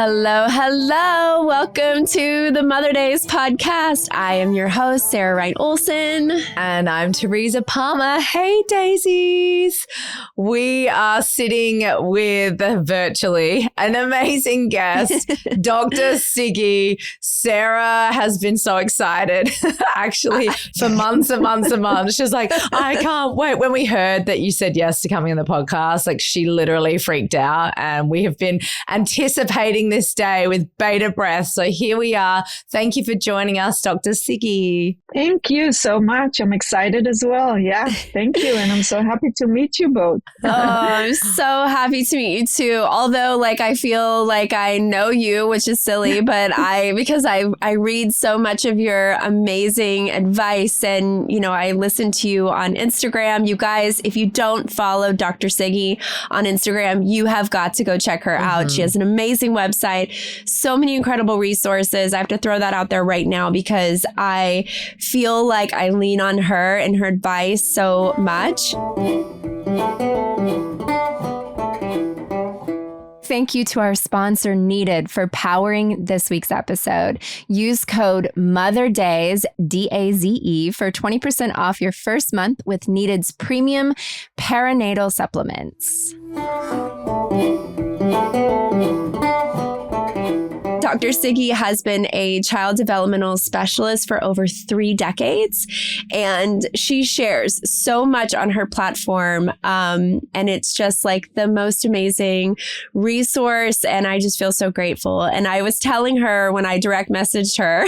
Hello, hello. Welcome to the Mother Days podcast. I am your host, Sarah Wright Olsen. And I'm Teresa Palmer. Hey, daisies. We are sitting with virtually an amazing guest, Dr. Siggie. Sarah has been so excited, actually, for months and months and months. She's like, I can't wait. When we heard that you said yes to coming on the podcast, like she literally freaked out, and we have been anticipating this day with bated breath. So here we are. Thank you for joining us, Dr. Siggie. Thank you so much. I'm excited as well. Yeah, thank you. And I'm so happy to meet you both. Oh, I'm so happy to meet you too. Although I feel like I know you, which is silly, but because I read so much of your amazing advice, and, I listen to you on Instagram. You guys, if you don't follow Dr. Siggie on Instagram, you have got to go check her out. She has an amazing website, so many incredible resources. I have to throw that out there right now because I feel like I lean on her and her advice so much. Thank you to our sponsor, Needed, for powering this week's episode. Use code MOTHERDAYS, DAZE, for 20% off your first month with Needed's premium perinatal supplements. Dr. Siggie has been a child developmental specialist for over 3 decades, and she shares so much on her platform. And it's just like the most amazing resource. And I just feel so grateful. And I was telling her when I direct messaged her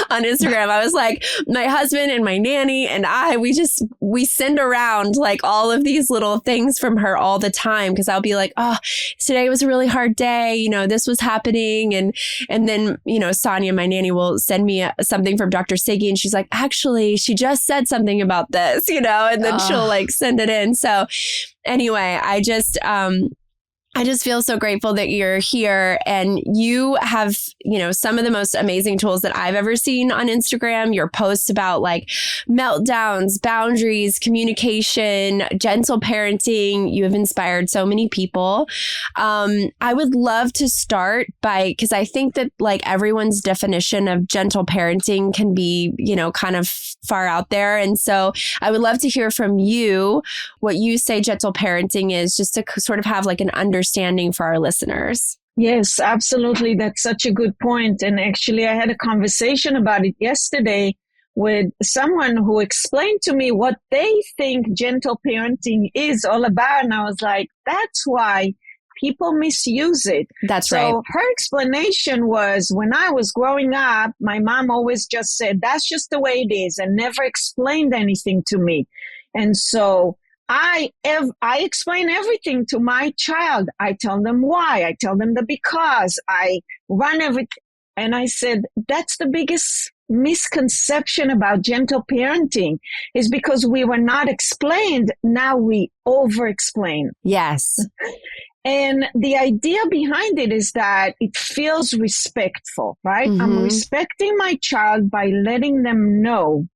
on Instagram, I was like, my husband and my nanny and we send around like all of these little things from her all the time. Cause I'll be like, oh, today was a really hard day. This was happening. And then, Sonia, my nanny, will send me something from Dr. Siggie, and she's like, actually, she just said something about this, and then she'll send it in. So anyway, I just feel so grateful that you're here, and you have, some of the most amazing tools that I've ever seen on Instagram. Your posts about meltdowns, boundaries, communication, gentle parenting. You have inspired so many people. I would love to start because I think that everyone's definition of gentle parenting can be, kind of far out there. And so I would love to hear from you what you say gentle parenting is, just to sort of have an understanding for our listeners. Yes, absolutely. That's such a good point. And actually, I had a conversation about it yesterday with someone who explained to me what they think gentle parenting is all about. And I was like, that's why people misuse it. That's right. So her explanation was, when I was growing up, my mom always just said, that's just the way it is, and never explained anything to me. And so I explain everything to my child. I tell them why. I tell them the because. I run everything. And I said, that's the biggest misconception about gentle parenting, is because we were not explained. Now we over-explain. Yes. And the idea behind it is that it feels respectful, right? Mm-hmm. I'm respecting my child by letting them know.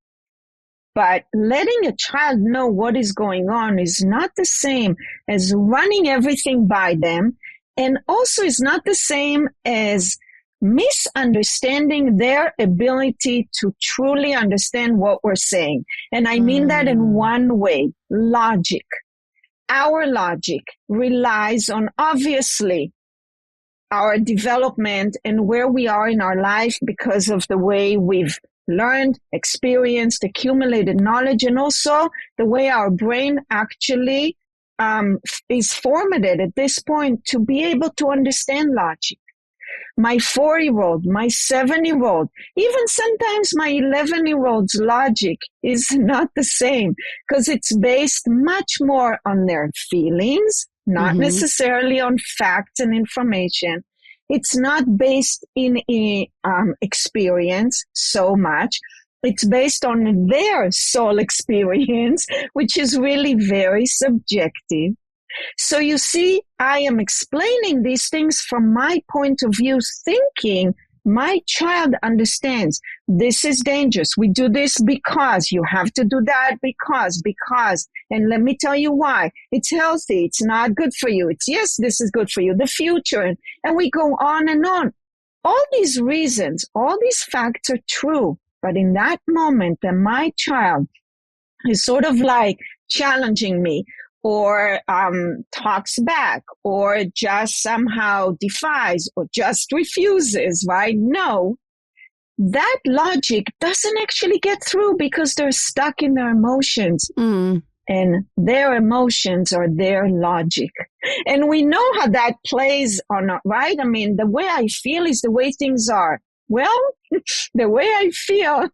But letting a child know what is going on is not the same as running everything by them, and also is not the same as misunderstanding their ability to truly understand what we're saying. And I mean that in one way: logic. Our logic relies on, obviously, our development and where we are in our life because of the way we've learned, experienced, accumulated knowledge, and also the way our brain actually is formatted at this point to be able to understand logic. My 4-year-old, my 7-year-old, even sometimes my 11-year-old's logic is not the same, because it's based much more on their feelings, not necessarily on facts and information. It's not based in experience so much. It's based on their soul experience, which is really very subjective. So you see, I am explaining these things from my point of view, thinking my child understands this is dangerous. We do this because you have to do that because, and let me tell you why. It's healthy. It's not good for you. It's yes, this is good for you, the future. And we go on and on. All these reasons, all these facts are true. But in that moment that my child is sort of like challenging me or talks back or just somehow defies or just refuses, right? No, that logic doesn't actually get through because they're stuck in their emotions. And their emotions are their logic. And we know how that plays on, right? I mean, the way I feel is the way things are. Well, the way I feel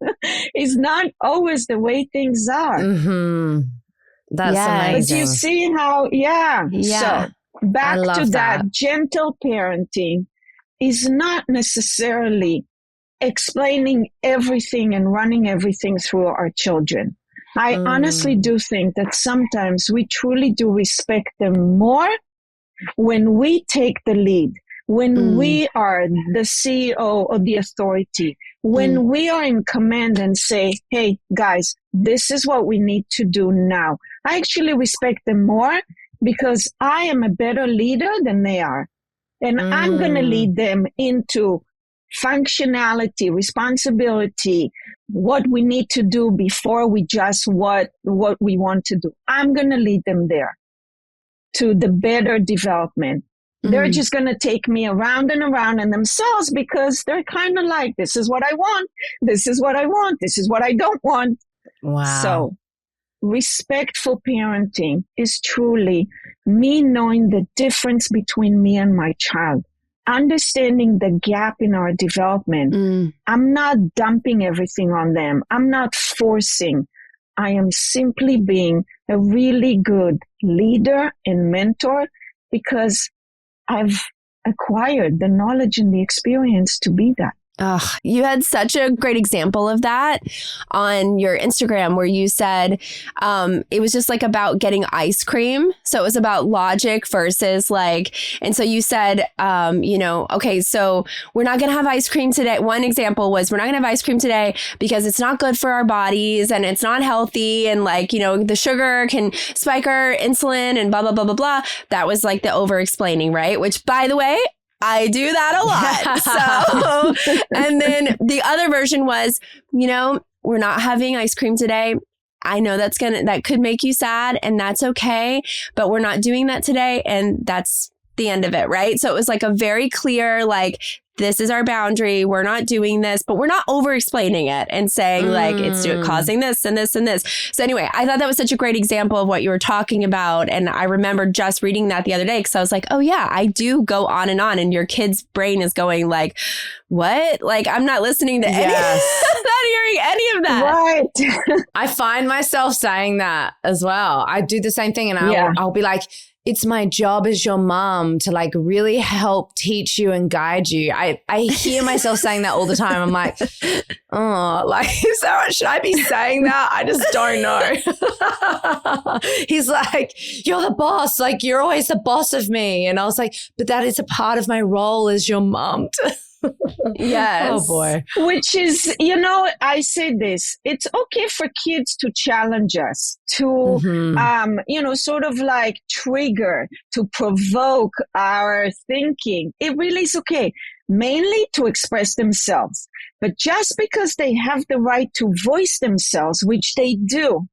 is not always the way things are. That's amazing. But you see how, So back to that gentle parenting is not necessarily explaining everything and running everything through our children. I honestly do think that sometimes we truly do respect them more when we take the lead, when we are the CEO or the authority, when we are in command and say, hey, guys, this is what we need to do now. I actually respect them more because I am a better leader than they are. And I'm going to lead them into functionality, responsibility, what we need to do before we just what we want to do. I'm going to lead them there to the better development. They're just going to take me around and around in themselves because they're kind of like, this is what I want. This is what I want. This is what I don't want. Wow. So respectful parenting is truly me knowing the difference between me and my child, understanding the gap in our development. I'm not dumping everything on them. I'm not forcing. I am simply being a really good leader and mentor because I've acquired the knowledge and the experience to be that. Oh, you had such a great example of that on your Instagram where you said it was just like about getting ice cream. So it was about logic versus like, and so you said, okay, so we're not going to have ice cream today. One example was we're not going to have ice cream today because it's not good for our bodies and it's not healthy. And like, the sugar can spike our insulin and blah, blah, blah, blah, blah. That was like the over explaining, right? Which by the way, I do that a lot. So, and then the other version was, we're not having ice cream today. I know that could make you sad and that's okay, but we're not doing that today. And that's the end of it. Right. So it was like a very clear, like, this is our boundary. We're not doing this, but we're not over explaining it and saying like it's causing this and this and this. So anyway, I thought that was such a great example of what you were talking about. And I remember just reading that the other day because I was like, oh yeah, I do go on and your kid's brain is going like, what? Like, I'm not listening to any, I'm not hearing any of that. Right. I find myself saying that as well. I do the same thing and I'll be like, it's my job as your mom to like really help teach you and guide you. I hear myself saying that all the time. I'm like, oh, like, should I be saying that? I just don't know. He's like, you're the boss. Like, you're always the boss of me. And I was like, but that is a part of my role as your mom. Yes. Oh boy. Which is, I say this, it's okay for kids to challenge us, to, sort of like trigger, to provoke our thinking. It really is okay, mainly to express themselves. But just because they have the right to voice themselves, which they do,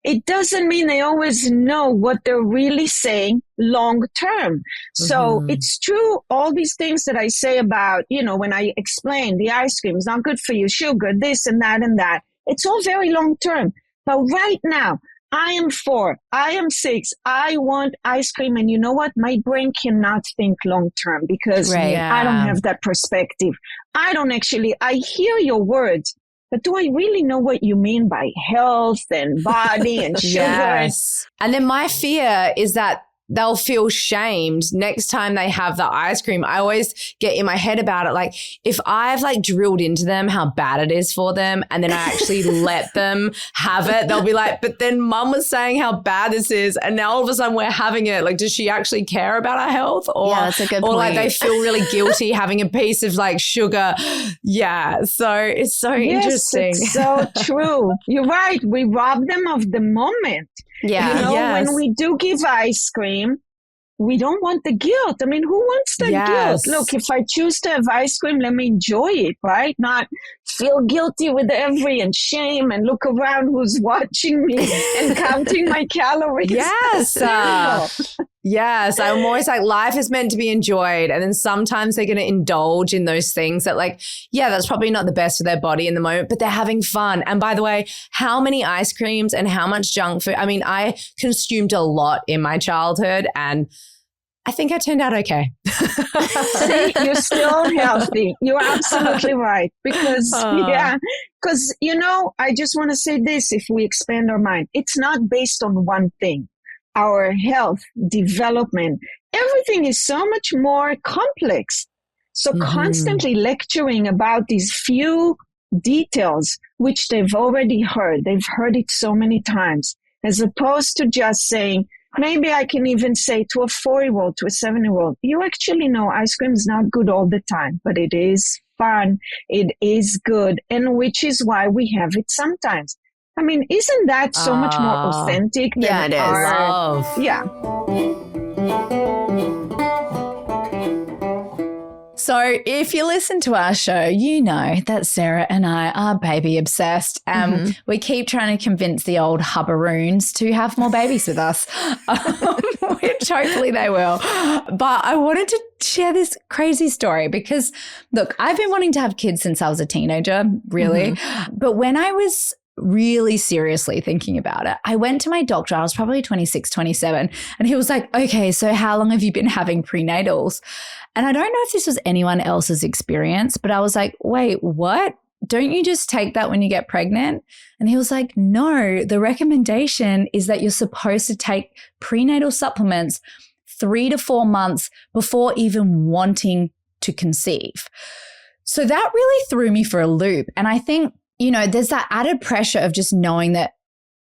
it doesn't mean they always know what they're really saying long term. So it's true, all these things that I say about, when I explain the ice cream is not good for you, sugar, this and that and that. It's all very long term. But right now, I am 4, I am 6, I want ice cream. And you know what? My brain cannot think long term because I don't have that perspective. I hear your words. But do I really know what you mean by health and body and sugar? Yes. And then my fear is that they'll feel shamed next time they have the ice cream. I always get in my head about it. Like if I've like drilled into them how bad it is for them and then I actually let them have it, they'll be like, but then mum was saying how bad this is and now all of a sudden we're having it. Like, does she actually care about our health? Or, yeah, that's a good point. Or like they feel really guilty having a piece of like sugar. Yeah. So it's so interesting. It's so true. You're right. We rob them of the moment. Yeah. You know, when we do give ice cream, we don't want the guilt. I mean, who wants the guilt? Look, if I choose to have ice cream, let me enjoy it, right? Not feel guilty with and shame and look around who's watching me and counting my calories. Yes. Yes. I'm always like, life is meant to be enjoyed. And then sometimes they're going to indulge in those things that like, yeah, that's probably not the best for their body in the moment, but they're having fun. And by the way, how many ice creams and how much junk food? I mean, I consumed a lot in my childhood and I think I turned out okay. See, you're still healthy. You're absolutely right. Because, you know, I just want to say this, if we expand our mind, it's not based on one thing. Our health, development, everything is so much more complex. So constantly lecturing about these few details, which they've already heard. They've heard it so many times, as opposed to just saying, maybe I can even say to a 4-year-old, to a 7-year-old, you actually know ice cream is not good all the time, but it is fun. It is good. And which is why we have it sometimes. I mean, isn't that so much more authentic than it is. Love. Yeah. So if you listen to our show, you know that Sarah and I are baby obsessed. We keep trying to convince the old hubbaroons to have more babies with us, which hopefully they will. But I wanted to share this crazy story because, look, I've been wanting to have kids since I was a teenager, really. But when I was really seriously thinking about it, I went to my doctor. I was probably 26, 27. And he was like, okay, so how long have you been having prenatals? And I don't know if this was anyone else's experience, but I was like, wait, what? Don't you just take that when you get pregnant? And he was like, no, the recommendation is that you're supposed to take prenatal supplements 3 to 4 months before even wanting to conceive. So that really threw me for a loop. And I think, you know, there's that added pressure of just knowing that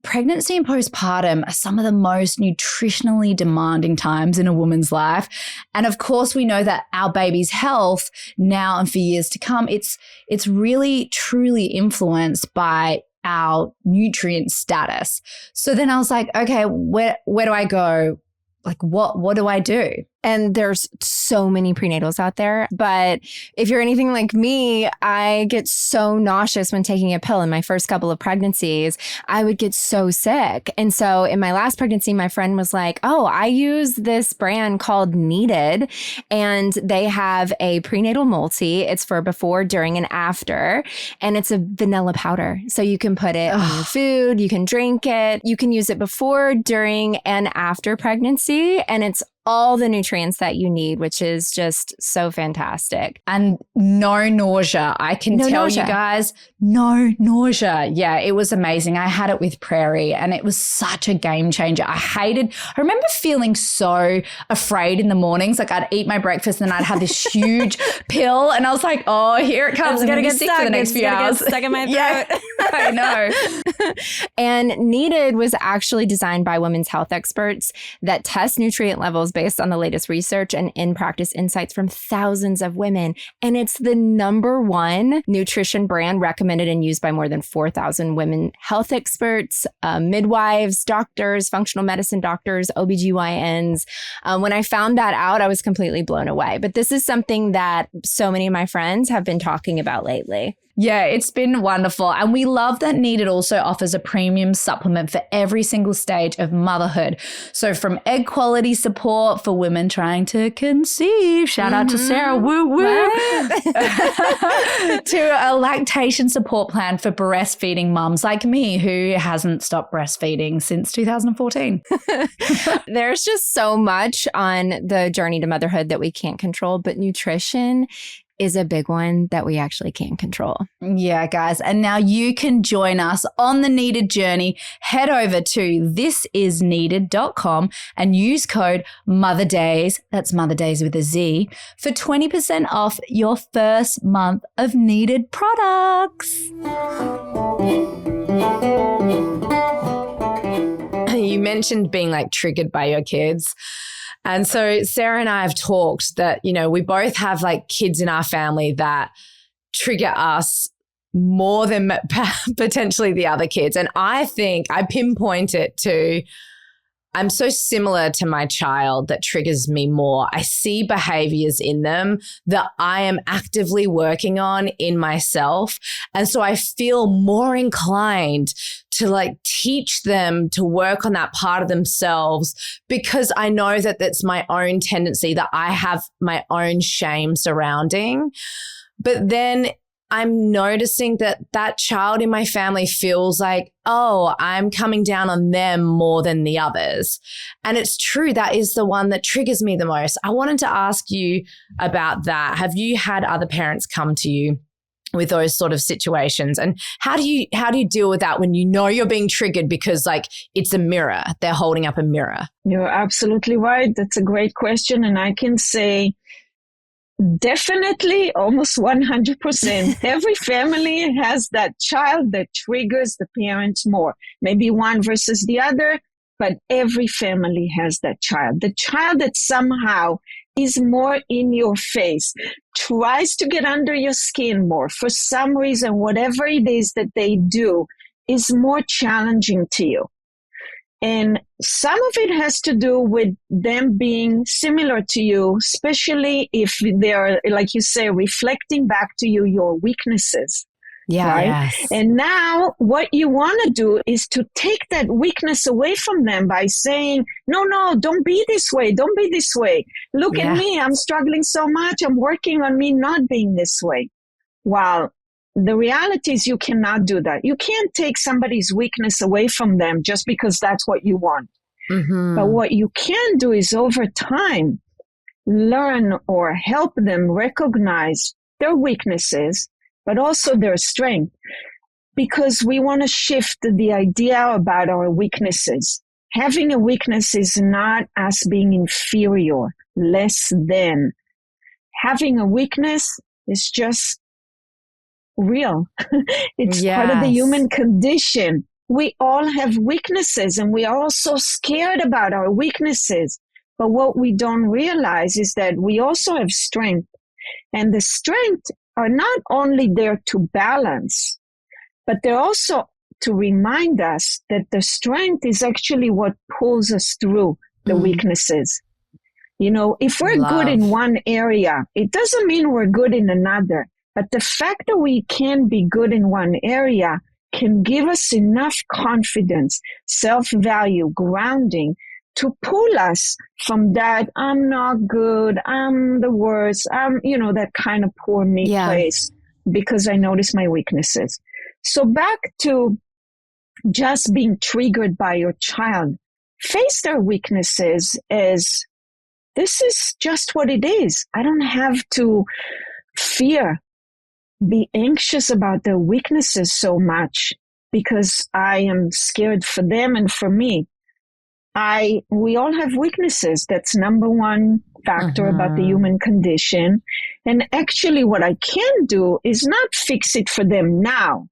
pregnancy and postpartum are some of the most nutritionally demanding times in a woman's life. And of course, we know that our baby's health now and for years to come, it's really truly influenced by our nutrient status. So then I was like, okay, where do I go? Like, what do I do? And there's so many prenatals out there. But if you're anything like me, I get so nauseous when taking a pill. In my first couple of pregnancies, I would get so sick. And so in my last pregnancy, my friend was like, oh, I use this brand called Needed. And they have a prenatal multi. It's for before, during, and after. And it's a vanilla powder. So you can put it on your food. You can drink it. You can use it before, during, and after pregnancy. And it's all the nutrients that you need, which is just so fantastic. And no nausea. I can tell you guys, no nausea. Yeah, it was amazing. I had it with Prairie and it was such a game changer. I remember feeling so afraid in the mornings. Like I'd eat my breakfast and I'd have this huge pill and I was like, oh, here it comes. I'm going to get sick for the next few hours. Get stuck in my throat. Yeah, I know. And Needed was actually designed by women's health experts that test nutrient levels based on the latest research and in-practice insights from thousands of women. And it's the #1 nutrition brand recommended and used by more than 4,000 women health experts, midwives, doctors, functional medicine doctors, OBGYNs. When I found that out, I was completely blown away. But this is something that so many of my friends have been talking about lately. Yeah, it's been wonderful. And we love that Needed also offers a premium supplement for every single stage of motherhood. So from egg quality support for women trying to conceive, shout out to Sarah, woo woo, to a lactation support plan for breastfeeding mums like me who hasn't stopped breastfeeding since 2014. There's just so much on the journey to motherhood that we can't control, but nutrition is a big one that we actually can't control. Yeah, guys. And now you can join us on the Needed journey. Head over to thisisneeded.com and use code MOTHERDAYS, that's Mother Days with a Z, for 20% off your first month of Needed products. You mentioned being like triggered by your kids. And so Sarah and I have talked that, you know, we both have like kids in our family that trigger us more than potentially the other kids. And I think I pinpoint it to, I'm so similar to my child that triggers me more. I see behaviors in them that I am actively working on in myself. And so I feel more inclined to like teach them to work on that part of themselves because I know that that's my own tendency, that I have my own shame surrounding. But then I'm noticing that that child in my family feels like, oh, I'm coming down on them more than the others. And it's true. That is the one that triggers me the most. I wanted to ask you about that. Have you had other parents come to you with those sort of situations? And how do you deal with that when you know you're being triggered because like it's a mirror, they're holding up a mirror? You're absolutely right. That's a great question. And I can say definitely almost 100%. Every family has that child that triggers the parents more. Maybe one versus the other, but every family has that child. The child that somehow is more in your face, tries to get under your skin more. For some reason, whatever it is that they do is more challenging to you. And some of it has to do with them being similar to you, especially if they're, like you say, reflecting back to you your weaknesses. Yeah. Right? Yes. And now what you want to do is to take that weakness away from them by saying, no, don't be this way. Don't be this way. Look at me. I'm struggling so much. I'm working on me not being this way. Well, the reality is you cannot do that. You can't take somebody's weakness away from them just because that's what you want. Mm-hmm. But what you can do is over time, learn or help them recognize their weaknesses, but also their strength, because we want to shift the idea about our weaknesses. Having a weakness is not us being inferior, less than. Having a weakness is just real. It's part of the human condition. We all have weaknesses and we are all so scared about our weaknesses. But what we don't realize is that we also have strength. And the strength are not only there to balance, but they're also to remind us that the strength is actually what pulls us through the weaknesses. You know, if we're good in one area, it doesn't mean we're good in another. But the fact that we can be good in one area can give us enough confidence, self-value, grounding to pull us from that, I'm not good, I'm the worst, that kind of poor me place because I notice my weaknesses. So back to just being triggered by your child. Face their weaknesses as this is just what it is. I don't have to be anxious about their weaknesses so much because I am scared for them and for me. We all have weaknesses. That's number one factor about the human condition. And actually what I can do is not fix it for them now,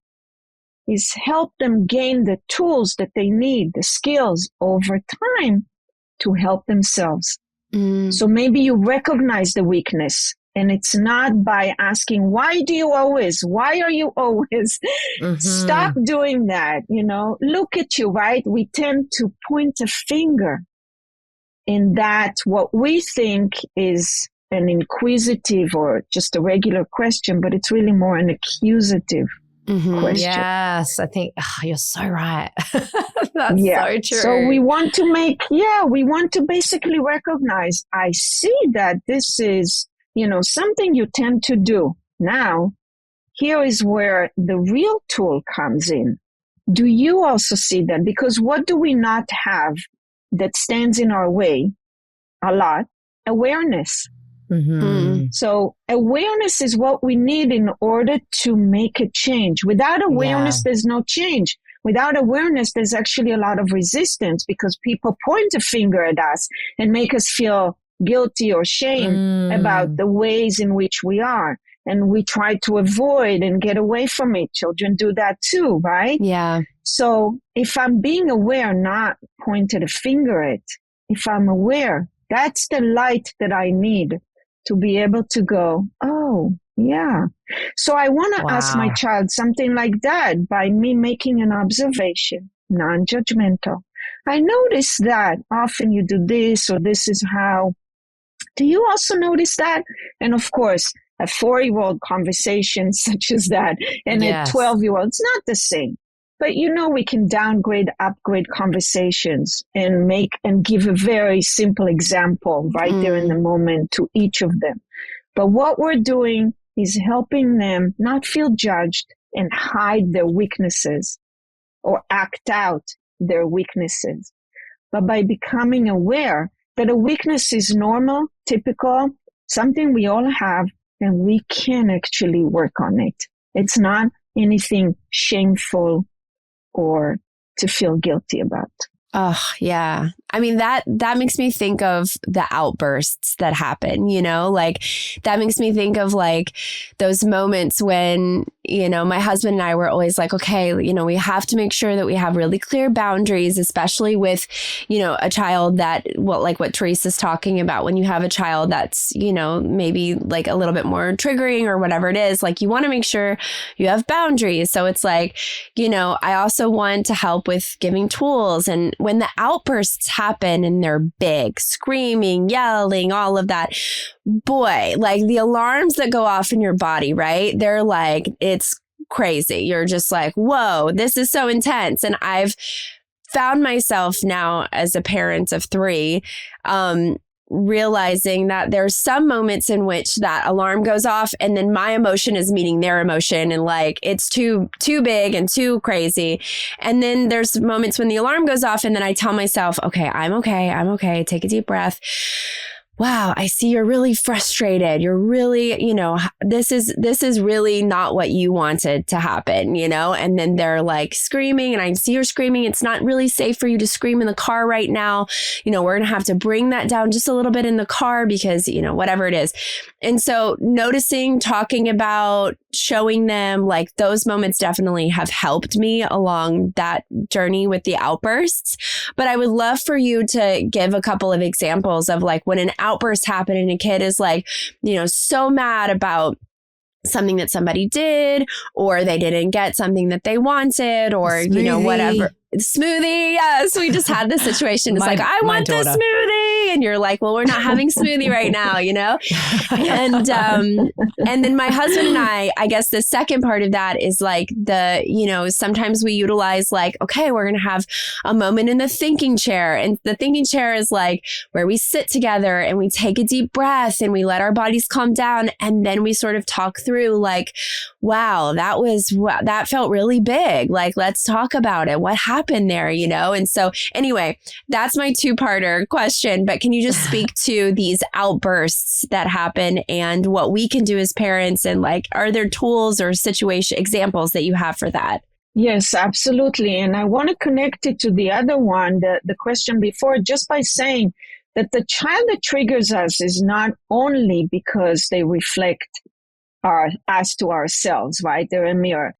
is help them gain the tools that they need, the skills over time to help themselves. So maybe you recognize the weakness. And it's not by asking, why are you always? Stop doing that. Look at you, right? We tend to point a finger in that what we think is an inquisitive or just a regular question, but it's really more an accusative question. Yes, I think you're so right. That's so true. So we want to basically recognize, I see that this is something you tend to do. Now, here is where the real tool comes in. Do you also see that? Because what do we not have that stands in our way? A lot. Awareness. So awareness is what we need in order to make a change. Without awareness, there's no change. Without awareness, there's actually a lot of resistance because people point a finger at us and make us feel guilty or shame about the ways in which we are. And we try to avoid and get away from it. Children do that too, right? Yeah. So if I'm being aware, not pointed a finger at, if I'm aware, that's the light that I need to be able to go, oh, yeah. So I want to ask my child something like that by me making an observation, non-judgmental. I notice that often you do this or this is how. Do you also notice that? And of course, a 4-year-old conversation such as that and a 12-year-old, it's not the same. But we can downgrade, upgrade conversations and make and give a very simple example right there in the moment to each of them. But what we're doing is helping them not feel judged and hide their weaknesses or act out their weaknesses. But by becoming aware that a weakness is normal, typical, something we all have, and we can actually work on it. It's not anything shameful or to feel guilty about. Oh, yeah. I mean, that makes me think of the outbursts that happen, like that makes me think of like those moments when, my husband and I were always like, okay, we have to make sure that we have really clear boundaries, especially with, a child that, like what Teresa's talking about, when you have a child that's, maybe like a little bit more triggering or whatever it is, like you want to make sure you have boundaries. So it's like, I also want to help with giving tools. And when the outbursts happen and they're big, screaming, yelling, all of that, boy, like the alarms that go off in your body, right? They're like, it's crazy. You're just like, whoa, this is so intense. And I've found myself now as a parent of 3, realizing that there's some moments in which that alarm goes off and then my emotion is meeting their emotion and like it's too big and too crazy. And then there's moments when the alarm goes off and then I tell myself, okay, I'm okay. Take a deep breath. Wow, I see you're really frustrated. You're really, this is really not what you wanted to happen, and then they're like screaming and I see you're screaming. It's not really safe for you to scream in the car right now. We're going to have to bring that down just a little bit in the car because, whatever it is. And so noticing, talking about, showing them like those moments definitely have helped me along that journey with the outbursts. But I would love for you to give a couple of examples of like when an outburst happened and a kid is like, so mad about something that somebody did, or they didn't get something that they wanted, or, whatever. Smoothie. Yes. We just had this situation. It's like, I want this smoothie. And you're like, well, we're not having smoothie right now, And then my husband and I guess the second part of that is like sometimes we utilize like, okay, we're going to have a moment in the thinking chair. And the thinking chair is like where we sit together and we take a deep breath and we let our bodies calm down. And then we sort of talk through like, wow, that felt really big. Like, let's talk about it. What happened there, And so anyway, that's my 2-parter question. But can you just speak to these outbursts that happen and what we can do as parents? And like, are there tools or situation examples that you have for that? Yes, absolutely. And I want to connect it to the other one, the question before, just by saying that the child that triggers us is not only because they reflect us to ourselves, right? They're a mirror.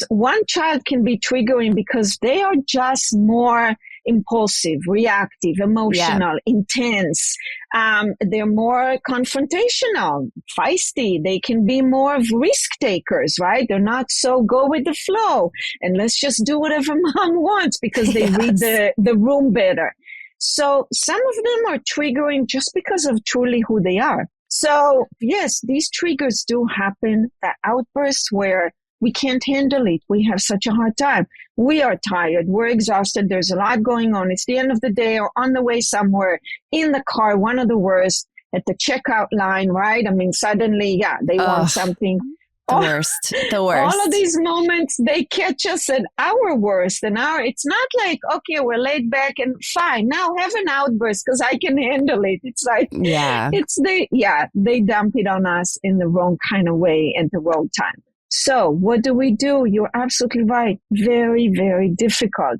One child can be triggering because they are just more impulsive, reactive, emotional, intense. They're more confrontational, feisty. They can be more of risk takers, right? They're not so go with the flow and let's just do whatever mom wants because they read the room better. So some of them are triggering just because of truly who they are. So yes, these triggers do happen, the outbursts where we can't handle it. We have such a hard time. We are tired. We're exhausted. There's a lot going on. It's the end of the day or on the way somewhere in the car, one of the worst at the checkout line, right? I mean, suddenly, they want something. The worst. The worst. All of these moments, they catch us at our worst. And it's not like, okay, we're laid back and fine. Now have an outburst because I can handle it. It's like, they dump it on us in the wrong kind of way at the wrong time. So what do? You're absolutely right. Very, very difficult.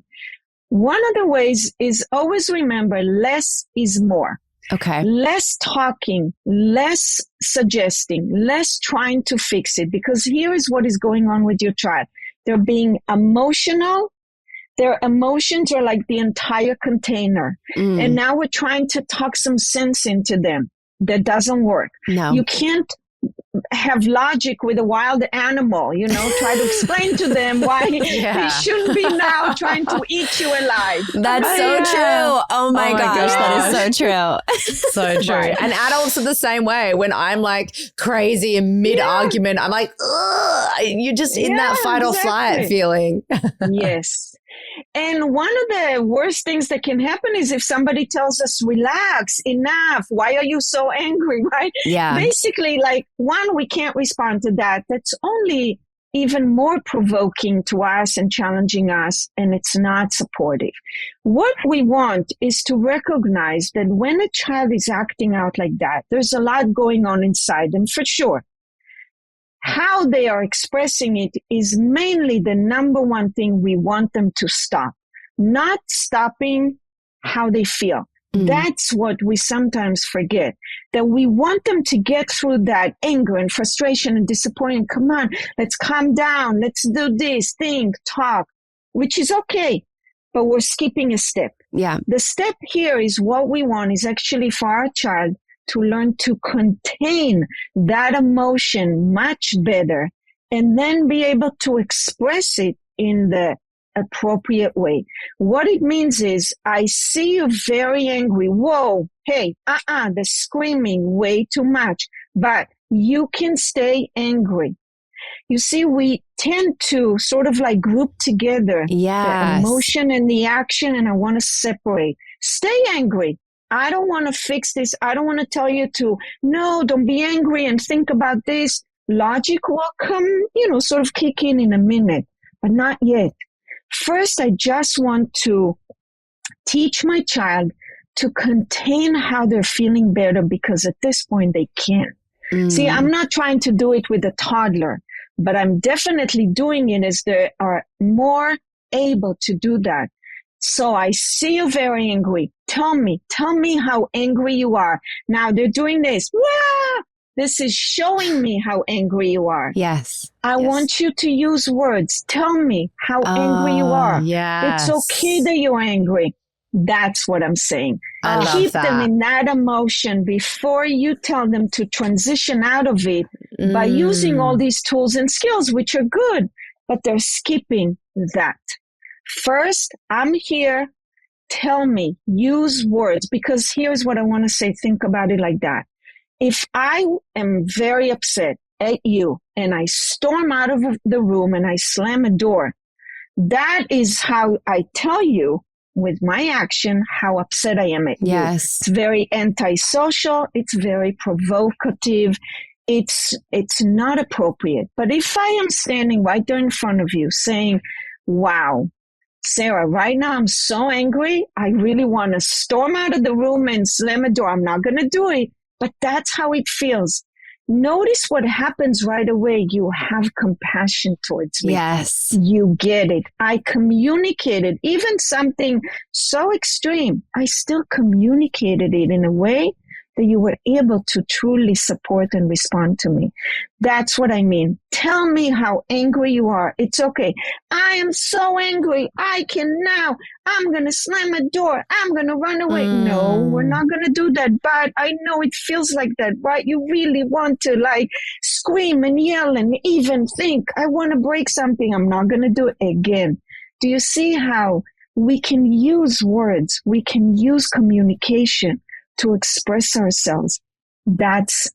One of the ways is always remember less is more. Okay. Less talking, less suggesting, less trying to fix it. Because here is what is going on with your child. They're being emotional. Their emotions are like the entire container. And now we're trying to talk some sense into them. That doesn't work. No. You can't have logic with a wild animal, try to explain to them why they shouldn't be now trying to eat you alive. That's so true. Oh my gosh, that is so true. So true. Right. And adults are the same way. When I'm like crazy in mid-argument, I'm like, ugh, you're just in that fight or flight feeling. Yes. And one of the worst things that can happen is if somebody tells us, relax, enough, why are you so angry, right? Yeah. Basically, like, one, we can't respond to that. That's only even more provoking to us and challenging us, and it's not supportive. What we want is to recognize that when a child is acting out like that, there's a lot going on inside them, for sure. How they are expressing it is mainly the number one thing we want them to stop, not stopping how they feel. That's what we sometimes forget, that we want them to get through that anger and frustration and disappointment. Come on, let's calm down. Let's do this, think, talk, which is okay, but we're skipping a step. Yeah. The step here is what we want is actually for our child to learn to contain that emotion much better and then be able to express it in the appropriate way. What it means is, I see you very angry. Whoa, hey, they're screaming way too much, but you can stay angry. You see, we tend to sort of like group together the emotion and the action, and I want to separate. Stay angry. I don't want to fix this. I don't want to tell you no, don't be angry and think about this. Logic will come, sort of kick in a minute, but not yet. First, I just want to teach my child to contain how they're feeling better, because at this point they can't. See, I'm not trying to do it with a toddler, but I'm definitely doing it as they are more able to do that. So I see you very angry. Tell me how angry you are. Now they're doing this. Wah! This is showing me how angry you are. Yes. I want you to use words. Tell me how angry you are. Yes. It's okay that you're angry. That's what I'm saying. Keep them in that emotion before you tell them to transition out of it by using all these tools and skills, which are good, but they're skipping that. First, I'm here. Tell me, use words, because here's what I want to say. Think about it like that. If I am very upset at you and I storm out of the room and I slam a door, that is how I tell you with my action how upset I am at you. It's very antisocial. It's very provocative. It's not appropriate. But if I am standing right there in front of you saying, wow, Sarah, right now I'm so angry. I really want to storm out of the room and slam a door. I'm not going to do it, but that's how it feels. Notice what happens right away. You have compassion towards me. Yes. You get it. I communicated even something so extreme. I still communicated it in a way that you were able to truly support and respond to me. That's what I mean. Tell me how angry you are. It's okay. I am so angry. I'm going to slam a door. I'm going to run away. No, we're not going to do that. But I know it feels like that, right? You really want to scream and yell and even think, I want to break something. I'm not going to do it again. Do you see how we can use words? We can use communication to express ourselves? That's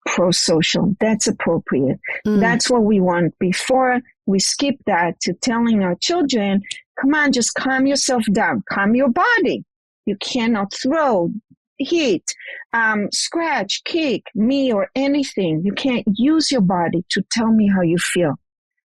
pro-social. That's appropriate. That's what we want. Before we skip that to telling our children, come on, just calm yourself down. Calm your body. You cannot throw hit, scratch, kick me or anything. You can't use your body to tell me how you feel,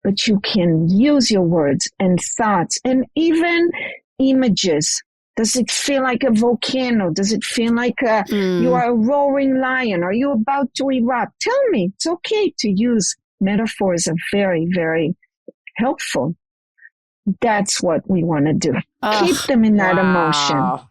but you can use your words and thoughts and even images. Does it feel like a volcano? Does it feel like you are a roaring lion? Are you about to erupt? Tell me. It's okay to use metaphors are very, very helpful. That's what we want to do. Keep them in that emotion.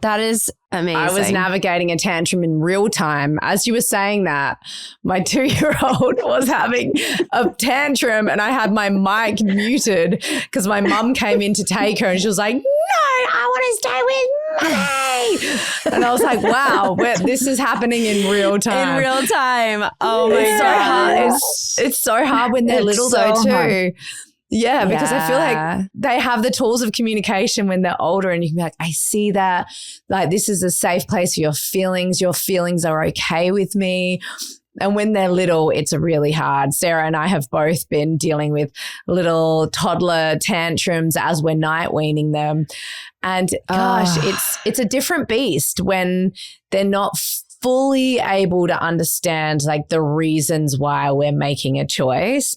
That is amazing. I was navigating a tantrum in real time. As you were saying that, my 2-year-old was having a tantrum and I had my mic muted because my mum came in to take her and she was like, no, I want to stay with mommy. And I was like, wow, this is happening in real time. In real time. Oh my God. God. Hard. It's so hard when they're little so though too. Hard. Yeah, because I feel like they have the tools of communication when they're older and you can be like, I see that. Like, this is a safe place for your feelings. Your feelings are okay with me. And when they're little, it's really hard. Sarah and I have both been dealing with little toddler tantrums as we're night weaning them. And gosh, it's a different beast when they're not fully able to understand like the reasons why we're making a choice.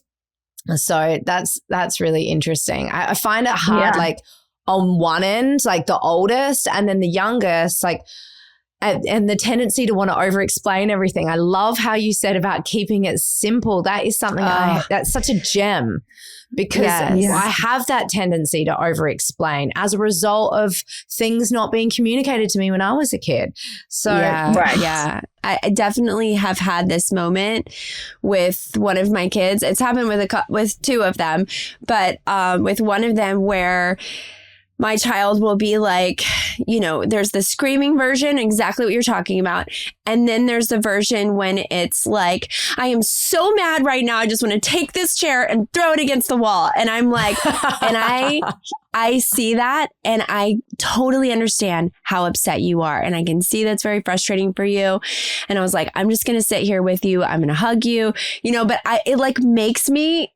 So that's really interesting. I find it hard, like on one end, like the oldest and then the youngest, like, and the tendency to want to over-explain everything. I love how you said about keeping it simple. That is something that's such a gem because I have that tendency to over-explain as a result of things not being communicated to me when I was a kid. So, I definitely have had this moment with one of my kids. It's happened with two of them, but with one of them where my child will be like, you know, there's the screaming version, exactly what you're talking about. And then there's the version when it's like, I am so mad right now. I just want to take this chair and throw it against the wall. And I'm like, and I see that and I totally understand how upset you are. And I can see that's very frustrating for you. And I was like, I'm just going to sit here with you. I'm going to hug you, you know, but it like makes me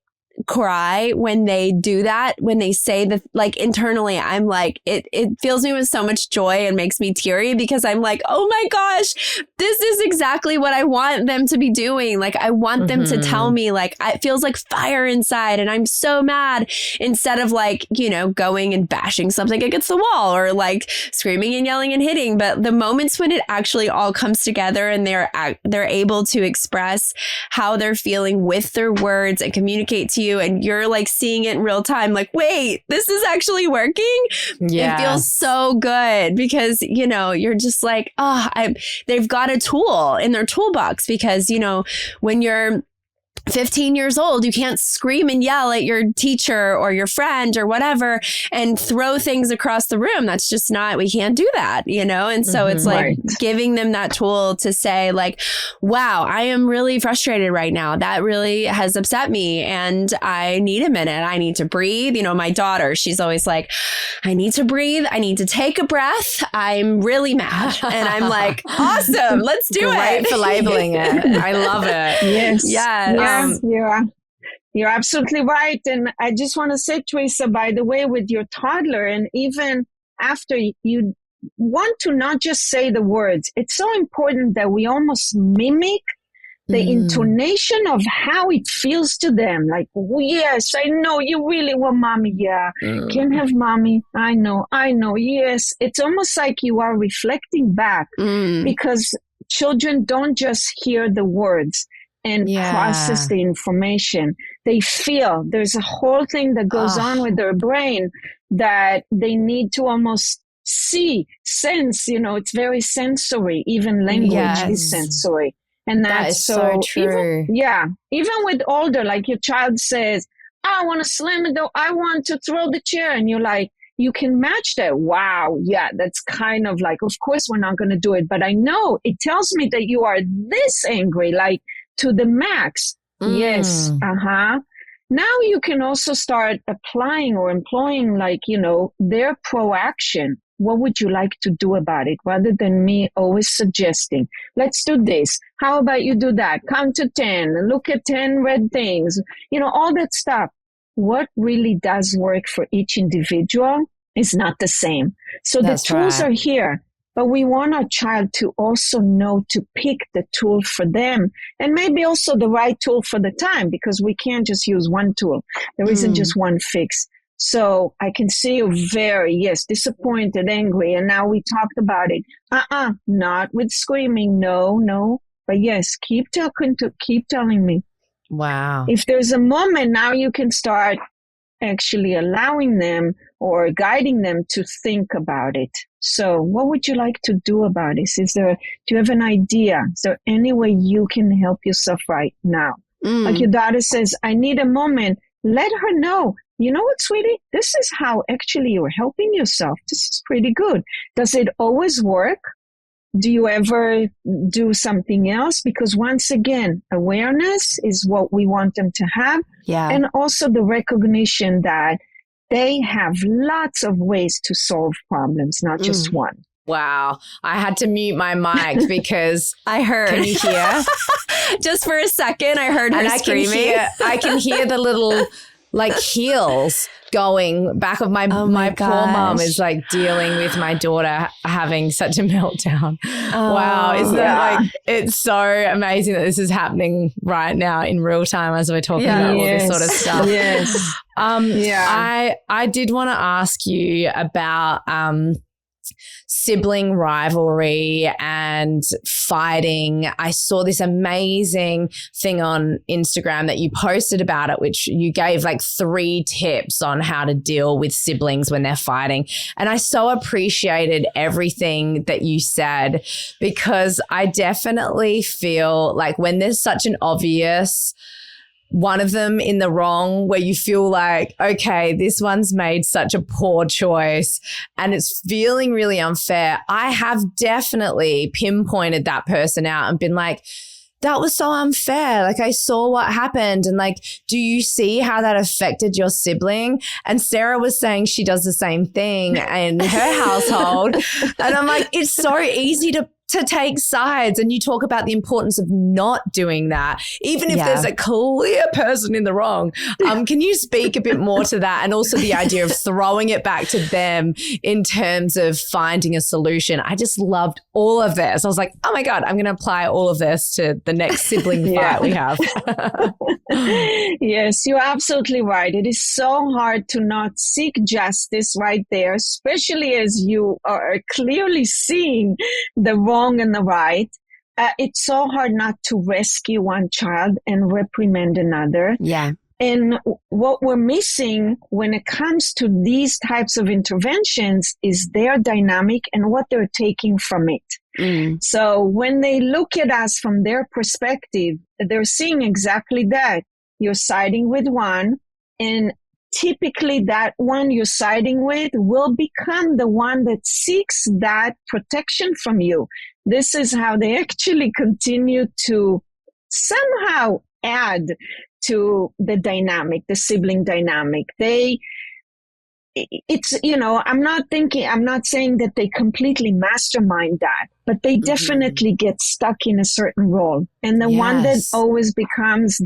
cry when they do that, when they say that, like internally, I'm like, it fills me with so much joy and makes me teary because I'm like, oh my gosh, this is exactly what I want them to be doing. Like, I want them to tell me, like, it feels like fire inside and I'm so mad, instead of like, you know, going and bashing something against the wall or like screaming and yelling and hitting. But the moments when it actually all comes together and they're able to express how they're feeling with their words and communicate to you, and you're like seeing it in real time, like, wait, this is actually working. It feels so good because, you know, you're just like, they've got a tool in their toolbox because, you know, when you're 15 years old, you can't scream and yell at your teacher or your friend or whatever and throw things across the room. That's just not, we can't do that, you know? And so it's like giving them that tool to say like, wow, I am really frustrated right now. That really has upset me and I need a minute. I need to breathe. You know, my daughter, she's always like, I need to breathe. I need to take a breath. I'm really mad. And I'm like, awesome, let's do it. Great for labeling it. I love it. Yes. You're absolutely right. And I just want to say, Teresa, by the way, with your toddler, and even after you want to not just say the words, it's so important that we almost mimic the intonation of how it feels to them. Like, oh, yes, I know you really want mommy. Yeah. Can have mommy. I know. Yes. It's almost like you are reflecting back because children don't just hear the words and process the information. They feel. There's a whole thing that goes on with their brain that they need to almost see, sense, you know, it's very sensory. Even language is sensory. And that is so true. Even with older, like your child says, I want to slam the door, I want to throw the chair. And you're like, you can match that. Wow. Yeah, that's kind of like, of course, we're not going to do it. But I know it tells me that you are this angry, like, to the max. Yes. Now you can also start applying or employing, like, you know, their proaction. What would you like to do about it? Rather than me always suggesting, let's do this. How about you do that? Count to 10, look at 10 red things, you know, all that stuff. What really does work for each individual is not the same. So the tools are here. but we want our child to also know to pick the tool for them, and maybe also the right tool for the time, because we can't just use one tool. There isn't just one fix. So I can see you very, yes, disappointed, angry. And now we talked about it. Not with screaming. No. But yes, keep telling me. Wow. If there's a moment, now you can start actually allowing them or guiding them to think about it. So what would you like to do about this? Do you have an idea? Is there any way you can help yourself right now? Like your daughter says, I need a moment. Let her know. You know what, sweetie? This is how actually you're helping yourself. This is pretty good. Does it always work? Do you ever do something else? Because once again, awareness is what we want them to have. Yeah. And also the recognition that they have lots of ways to solve problems, not just one. Wow. I had to mute my mic because I heard. Can you hear? Just for a second, I heard her screaming. I can hear the little like heels going back of my poor mom is like dealing with my daughter having such a meltdown. Wow. Isn't that like, it's so amazing that this is happening right now in real time as we're talking about all this sort of stuff. Yes. I did want to ask you about sibling rivalry and fighting. I saw this amazing thing on Instagram that you posted about it, which you gave like 3 tips on how to deal with siblings when they're fighting. And I so appreciated everything that you said, because I definitely feel like when there's such an obvious one of them in the wrong, where you feel like, okay, this one's made such a poor choice and it's feeling really unfair. I have definitely pinpointed that person out and been like, that was so unfair. Like, I saw what happened. And like, do you see how that affected your sibling? And Sarah was saying she does the same thing in her household. And I'm like, it's so easy to take sides, and you talk about the importance of not doing that, even if there's a clear person in the wrong. Can you speak a bit more to that, and also the idea of throwing it back to them in terms of finding a solution? I just loved all of this. I was like, oh my God, I'm going to apply all of this to the next sibling fight we have. Yes, you're absolutely right. It is so hard to not seek justice right there, especially as you are clearly seeing the wrong and the right. It's so hard not to rescue one child and reprimand another. Yeah. And what we're missing when it comes to these types of interventions is their dynamic and what they're taking from it. So when they look at us from their perspective, they're seeing exactly that. You're siding with one, and typically that one you're siding with will become the one that seeks that protection from you. This is how they actually continue to somehow add to the dynamic, the sibling dynamic. It's, I'm not saying that they completely mastermind that, but they definitely get stuck in a certain role. And the one that always becomes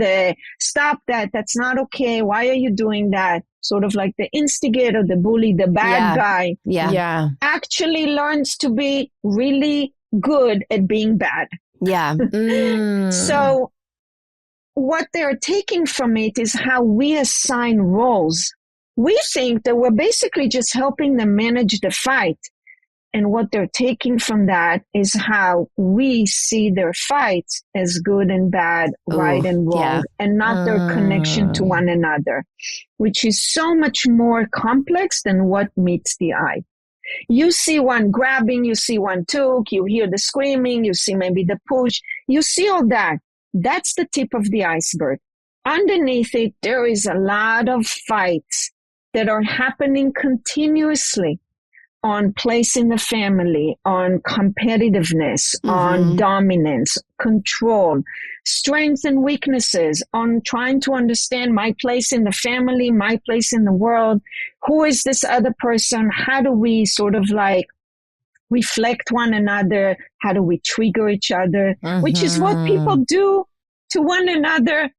stop that, that's not okay. Why are you doing that? Sort of like the instigator, the bully, the bad guy. Yeah. Actually learns to be really good at being bad. Yeah. So what they're taking from it is how we assign roles. We think that we're basically just helping them manage the fight. And what they're taking from that is how we see their fights as good and bad, right and wrong, and not their connection to one another, which is so much more complex than what meets the eye. You see one grabbing, you see one took, you hear the screaming, you see maybe the push, you see all that. That's the tip of the iceberg. Underneath it, there is a lot of fights that are happening continuously on place in the family, on competitiveness, on dominance, control, strengths and weaknesses, on trying to understand my place in the family, my place in the world. Who is this other person? How do we sort of like reflect one another? How do we trigger each other? Which is what people do to one another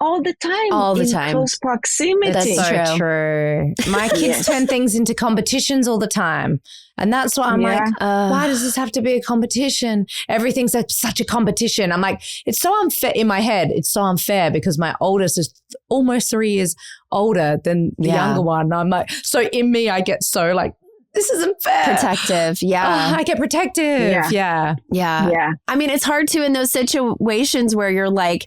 all the time. All the in time. close proximity. That's so true. My kids turn things into competitions all the time. And that's why I'm like, why does this have to be a competition? Everything's such a competition. I'm like, it's so unfair in my head. It's so unfair because my oldest is almost 3 years older than the younger one. And I'm like, so in me, I get so like, this isn't fair. Protective. Yeah. I get protective. Yeah. I mean, it's hard to in those situations where you're like,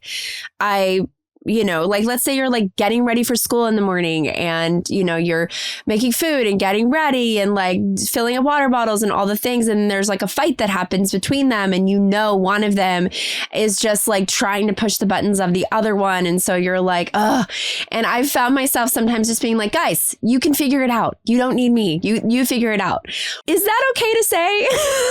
like let's say you're like getting ready for school in the morning and, you're making food and getting ready and like filling up water bottles and all the things. And there's like a fight that happens between them. And one of them is just like trying to push the buttons of the other one. And so you're like, ugh. And I've found myself sometimes just being like, guys, you can figure it out. You don't need me. You figure it out. Is that okay to say?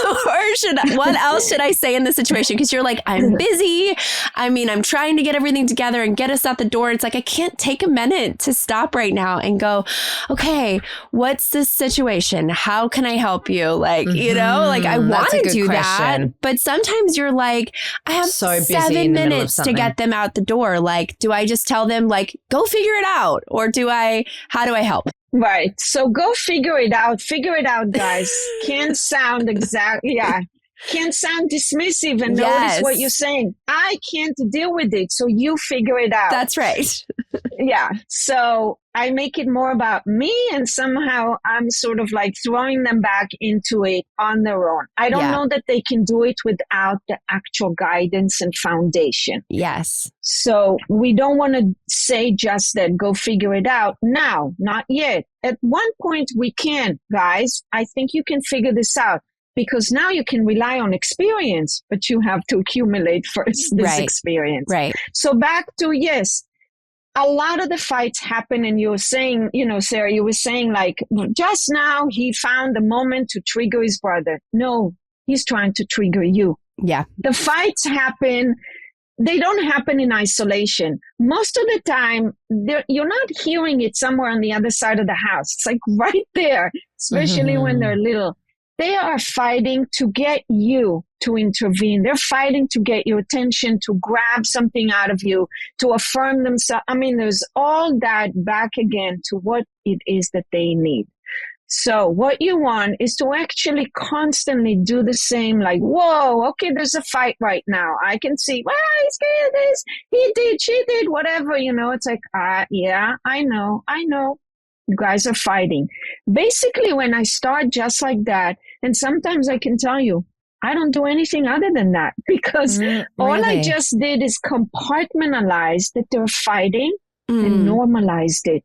Or what else should I say in this situation? Because you're like, I'm busy. I mean, I'm trying to get everything together and get us out the door. It's like, I can't take a minute to stop right now and go, okay, what's this situation? How can I help you? Like, like I want to do that. But sometimes you're like, I have so 7 minutes to get them out the door. Like, do I just tell them like, go figure it out? Or how do I help? Right. So go figure it out. Figure it out, guys. Can't sound exactly. Yeah. Can't sound dismissive and notice what you're saying. I can't deal with it. So you figure it out. That's right. Yeah. So I make it more about me and somehow I'm sort of like throwing them back into it on their own. I don't know that they can do it without the actual guidance and foundation. Yes. So we don't want to say just that, go figure it out now, not yet. At one point we can, guys. I think you can figure this out. Because now you can rely on experience, but you have to accumulate first this experience. Right. So back to, a lot of the fights happen and you were saying, Sarah, you were saying like, just now he found the moment to trigger his brother. No, he's trying to trigger you. Yeah. The fights happen. They don't happen in isolation. Most of the time, you're not hearing it somewhere on the other side of the house. It's like right there, especially when they're little. They are fighting to get you to intervene. They're fighting to get your attention, to grab something out of you, to affirm themselves. I mean, there's all that back again to what it is that they need. So what you want is to actually constantly do the same, like, whoa, okay, there's a fight right now. I can see, well, he's doing this, he did, she did, whatever, it's like, yeah, I know. You guys are fighting. Basically, when I start just like that, and sometimes I can tell you, I don't do anything other than that because all I just did is compartmentalize that they're fighting and normalized it.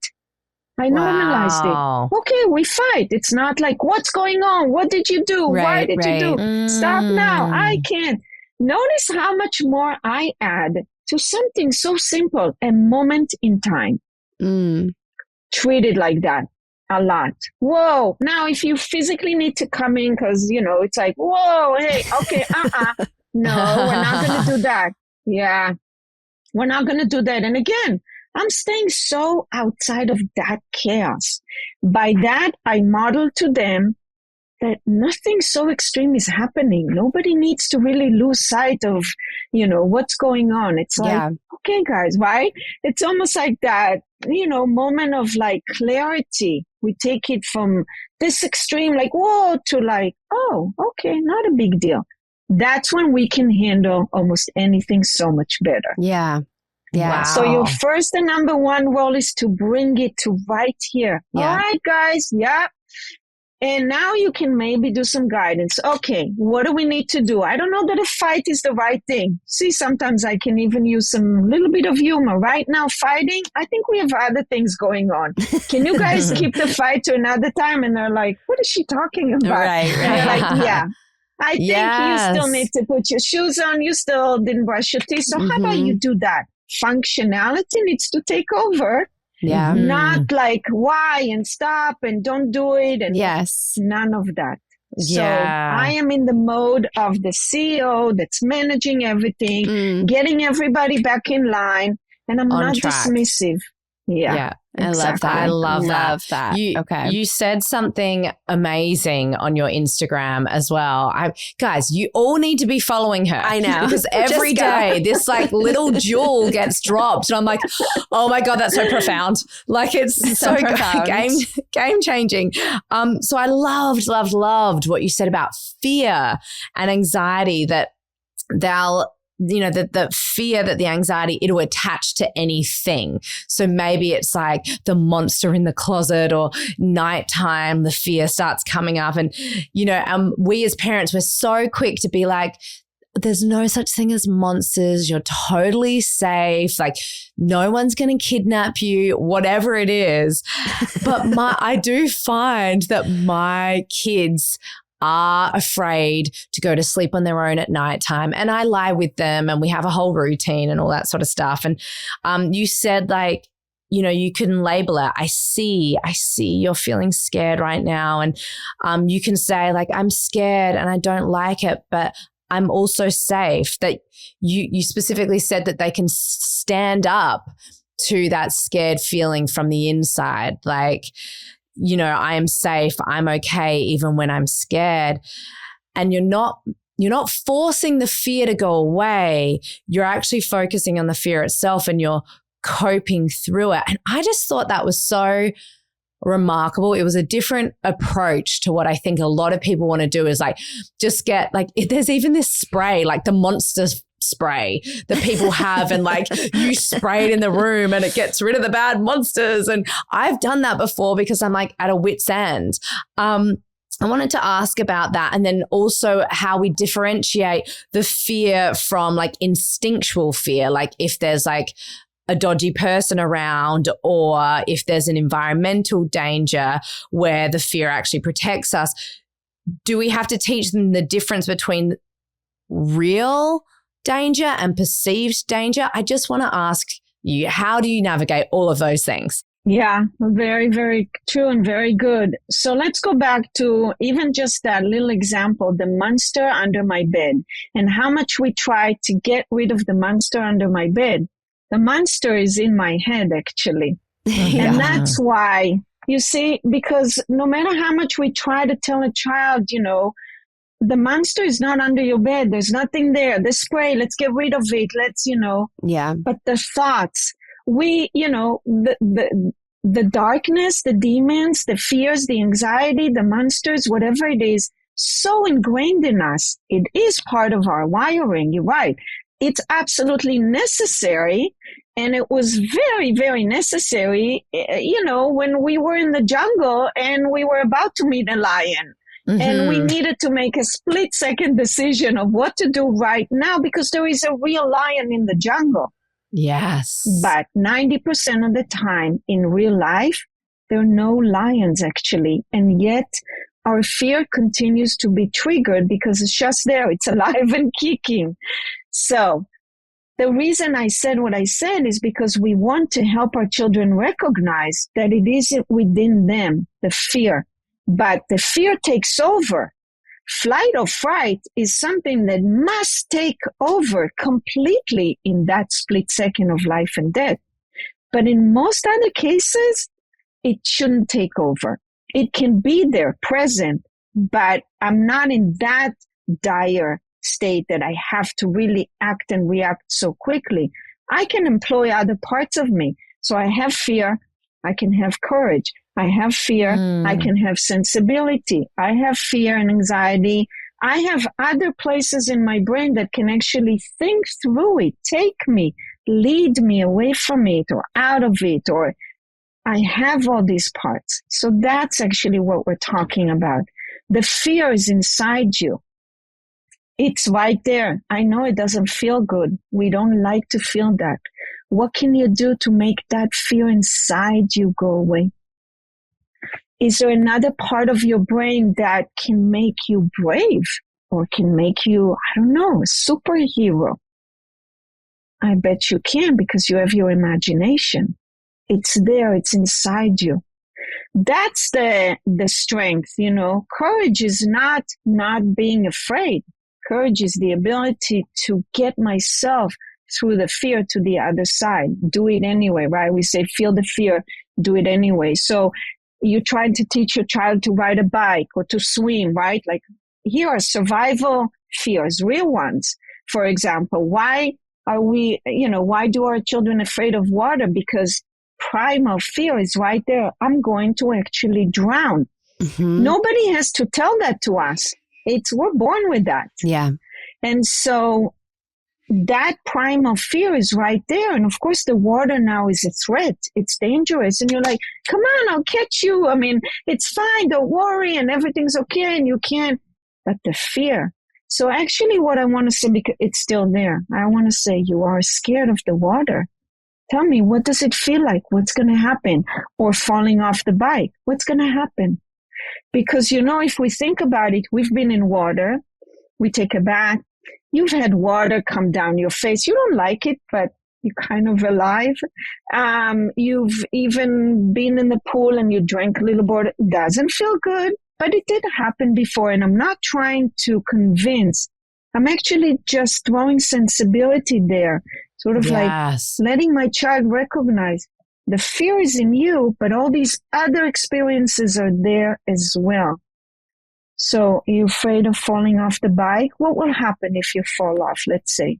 I normalized it. Okay, we fight. It's not like, what's going on? What did you do? Why did you do? Stop now. I can't. Notice how much more I add to something so simple, a moment in time. Treat it like that a lot. Whoa. Now, if you physically need to come in because, it's like, whoa, hey, okay, no, we're not going to do that. Yeah, we're not going to do that. And again, I'm staying so outside of that chaos. By that, I model to them that nothing so extreme is happening. Nobody needs to really lose sight of, what's going on. It's like, okay, guys, right? It's almost like that, moment of like clarity. We take it from this extreme, like, whoa, to like, oh, okay, not a big deal. That's when we can handle almost anything so much better. Yeah. Yeah. Wow. So your first and number one role is to bring it to right here. Yeah. All right, guys. Yeah. And now you can maybe do some guidance. Okay, what do we need to do? I don't know that a fight is the right thing. See, sometimes I can even use some little bit of humor. Right now, fighting, I think we have other things going on. Can you guys keep the fight to another time? And they're like, what is she talking about? Right. And they're like, yeah. I think you still need to put your shoes on. You still didn't brush your teeth. So how about you do that? Functionality needs to take over. Yeah. Not like why and stop and don't do it. And yes. None of that. So I am in the mode of the CEO that's managing everything, getting everybody back in line. And I'm not dismissive. Yeah. I love that. I love that. You said something amazing on your Instagram as well. Guys, you all need to be following her. I know. Because every day this like little jewel gets dropped. And I'm like, oh my God, that's so profound. Like it's so profound. Game changing. So I loved what you said about fear and anxiety, that the fear, that the anxiety, it'll attach to anything. So maybe it's like the monster in the closet, or nighttime, the fear starts coming up. And, we as parents, we're so quick to be like, there's no such thing as monsters. You're totally safe. Like no one's going to kidnap you, whatever it is. But I do find that my kids are afraid to go to sleep on their own at nighttime, and I lie with them, and we have a whole routine and all that sort of stuff. And you said like, you can label it. I see you're feeling scared right now, and you can say like, I'm scared and I don't like it, but I'm also safe. That you specifically said that they can stand up to that scared feeling from the inside, like, I am safe, I'm okay, even when I'm scared. And you're not forcing the fear to go away. You're actually focusing on the fear itself, and you're coping through it. And I just thought that was so remarkable. It was a different approach to what I think a lot of people want to do, is like, just get like, there's even this spray, like the monster spray that people have, and like you spray it in the room and it gets rid of the bad monsters. And I've done that before because I'm like at a wit's end. I wanted to ask about that, and then also how we differentiate the fear from like instinctual fear, like if there's like a dodgy person around, or if there's an environmental danger where the fear actually protects us. Do we have to teach them the difference between real danger and perceived danger? I just want to ask you, how do you navigate all of those things? Yeah, very, very true and very good. So let's go back to even just that little example, the monster under my bed, and how much we try to get rid of the monster under my bed. The monster is in my head, actually. Yeah. And that's why, you see, because no matter how much we try to tell a child, the monster is not under your bed. There's nothing there. The spray, let's get rid of it. Yeah. But the thoughts, the darkness, the demons, the fears, the anxiety, the monsters, whatever it is, so ingrained in us. It is part of our wiring. You're right. It's absolutely necessary. And it was very, very necessary, when we were in the jungle and we were about to meet a lion. Mm-hmm. And we needed to make a split-second decision of what to do right now, because there is a real lion in the jungle. Yes. But 90% of the time in real life, there are no lions actually. And yet our fear continues to be triggered because it's just there. It's alive and kicking. So the reason I said what I said is because we want to help our children recognize that it isn't within them, the fear. But the fear takes over. Flight or fright is something that must take over completely in that split second of life and death. But in most other cases, it shouldn't take over. It can be there, present, but I'm not in that dire state that I have to really act and react so quickly. I can employ other parts of me. So I have fear, I can have courage. I have fear, I can have sensibility. I have fear and anxiety. I have other places in my brain that can actually think through it, take me, lead me away from it or out of it, or I have all these parts. So that's actually what we're talking about. The fear is inside you. It's right there. I know it doesn't feel good. We don't like to feel that. What can you do to make that fear inside you go away? Is there another part of your brain that can make you brave or can make you, I don't know, a superhero? I bet you can, because you have your imagination. It's there. It's inside you. That's the strength, Courage is not being afraid. Courage is the ability to get myself through the fear to the other side. Do it anyway, right? We say, feel the fear do it anyway. So you're trying to teach your child to ride a bike or to swim, right? Like here are survival fears, real ones. For example, why do our children afraid of water? Because primal fear is right there. I'm going to actually drown. Mm-hmm. Nobody has to tell that to us. We're born with that. Yeah. And so that primal fear is right there. And of course, the water now is a threat. It's dangerous. And you're like, come on, I'll catch you. I mean, it's fine. Don't worry. And everything's okay. And you can't. But the fear. So actually what I want to say, because it's still there, I want to say you are scared of the water. Tell me, what does it feel like? What's going to happen? Or falling off the bike. What's going to happen? Because, if we think about it, we've been in water. We take a bath. You've had water come down your face. You don't like it, but you're kind of alive. You've even been in the pool and you drank a little water. It doesn't feel good, but it did happen before. And I'm not trying to convince. I'm actually just throwing sensibility there, sort of like letting my child recognize the fear is in you, but all these other experiences are there as well. So you're afraid of falling off the bike? What will happen if you fall off, let's say?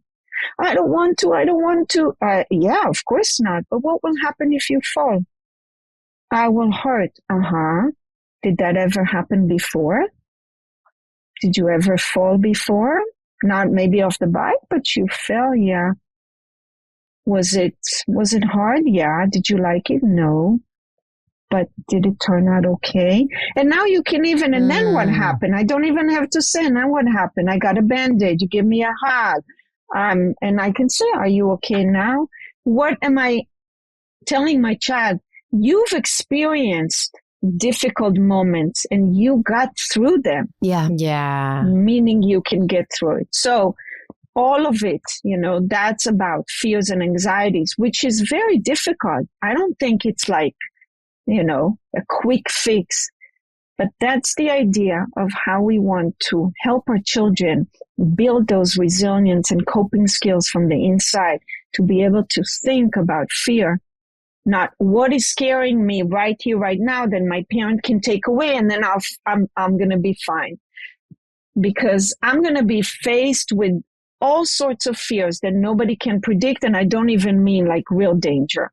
I don't want to. Yeah, of course not. But what will happen if you fall? I will hurt. Did that ever happen before? Did you ever fall before? Not maybe off the bike, but you fell, yeah. Was it hard? Yeah. Did you like it? No. But did it turn out okay? And now you can even, and then what happened? I don't even have to say, and then what happened? I got a Band-Aid. You give me a hug. And I can say, are you okay now? What am I telling my child? You've experienced difficult moments and you got through them. Yeah. Yeah. Meaning you can get through it. So all of it, that's about fears and anxieties, which is very difficult. I don't think it's like, a quick fix. But that's the idea of how we want to help our children build those resilience and coping skills from the inside to be able to think about fear, not what is scaring me right here, right now, then my parent can take away and then I'm going to be fine. Because I'm going to be faced with all sorts of fears that nobody can predict. And I don't even mean like real danger.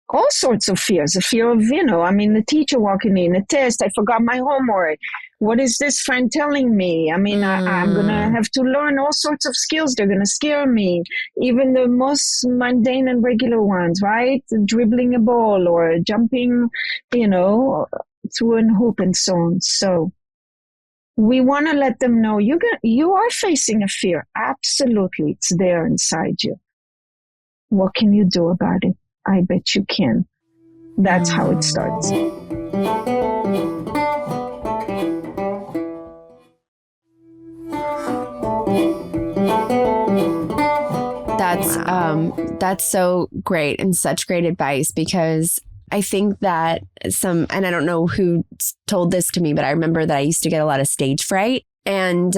All sorts of fears, the fear of, the teacher walking in, a test, I forgot my homework. What is this friend telling me? I'm going to have to learn all sorts of skills. They're going to scare me. Even the most mundane and regular ones, right? Dribbling a ball or jumping, through a hoop and so on. So we want to let them know you are facing a fear. Absolutely. It's there inside you. What can you do about it? I bet you can. That's how it starts. That's so great and such great advice, because I think that and I don't know who told this to me, but I remember that I used to get a lot of stage fright. And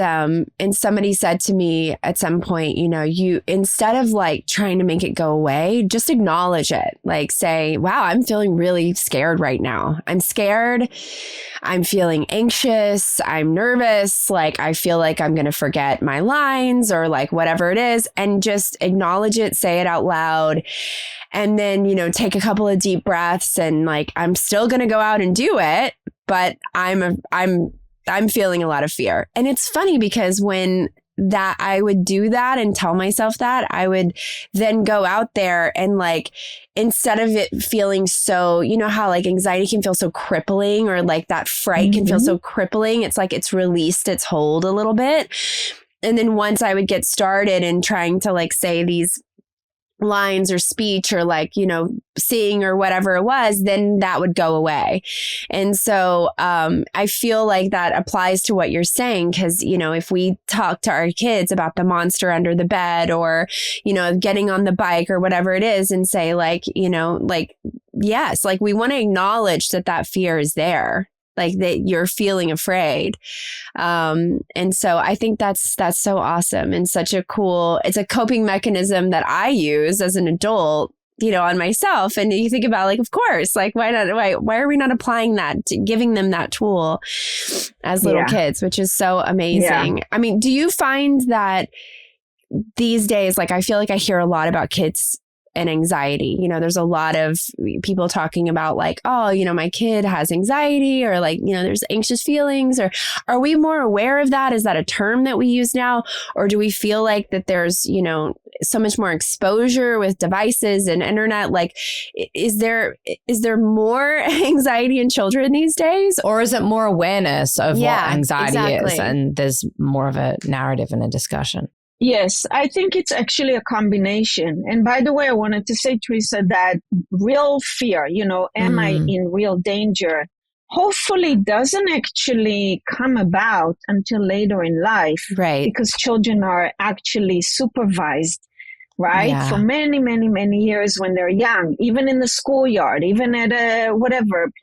somebody said to me at some point, you, instead of like trying to make it go away, just acknowledge it. Like say, wow, I'm feeling really scared right now. I'm scared. I'm feeling anxious. I'm nervous. Like I feel like I'm going to forget my lines or like whatever it is, and just acknowledge it, say it out loud. And then, take a couple of deep breaths and like, I'm still going to go out and do it, but I'm feeling a lot of fear. And it's funny because when that I would do that and tell myself that, I would then go out there and like, instead of it feeling so, how like anxiety can feel so crippling, or like that fright can feel so crippling. It's like it's released its hold a little bit. And then once I would get started in trying to like say these lines or speech or like, sing or whatever it was, then that would go away. And so I feel like that applies to what you're saying, because, if we talk to our kids about the monster under the bed or, getting on the bike or whatever it is and say like, yes, like we want to acknowledge that fear is there, like that you're feeling afraid. And so I think that's so awesome and such a cool, it's a coping mechanism that I use as an adult on myself. And you think about like, of course, like why not? Why are we not applying that, giving them that tool as little kids, which is so amazing. I mean, do you find that these days, like I feel like I hear a lot about kids and anxiety, there's a lot of people talking about like, oh, my kid has anxiety, or like, there's anxious feelings, or are we more aware of that? Is that a term that we use now? Or do we feel like that there's, so much more exposure with devices and internet? Like, is there more anxiety in children these days? Or is it more awareness of what anxiety is? And there's more of a narrative and a discussion. Yes, I think it's actually a combination. And by the way, I wanted to say, Teresa, that real fear, am I in real danger, hopefully doesn't actually come about until later in life. Right. Because children are actually supervised, right? Yeah. For many, many, many years when they're young, even in the schoolyard, even at a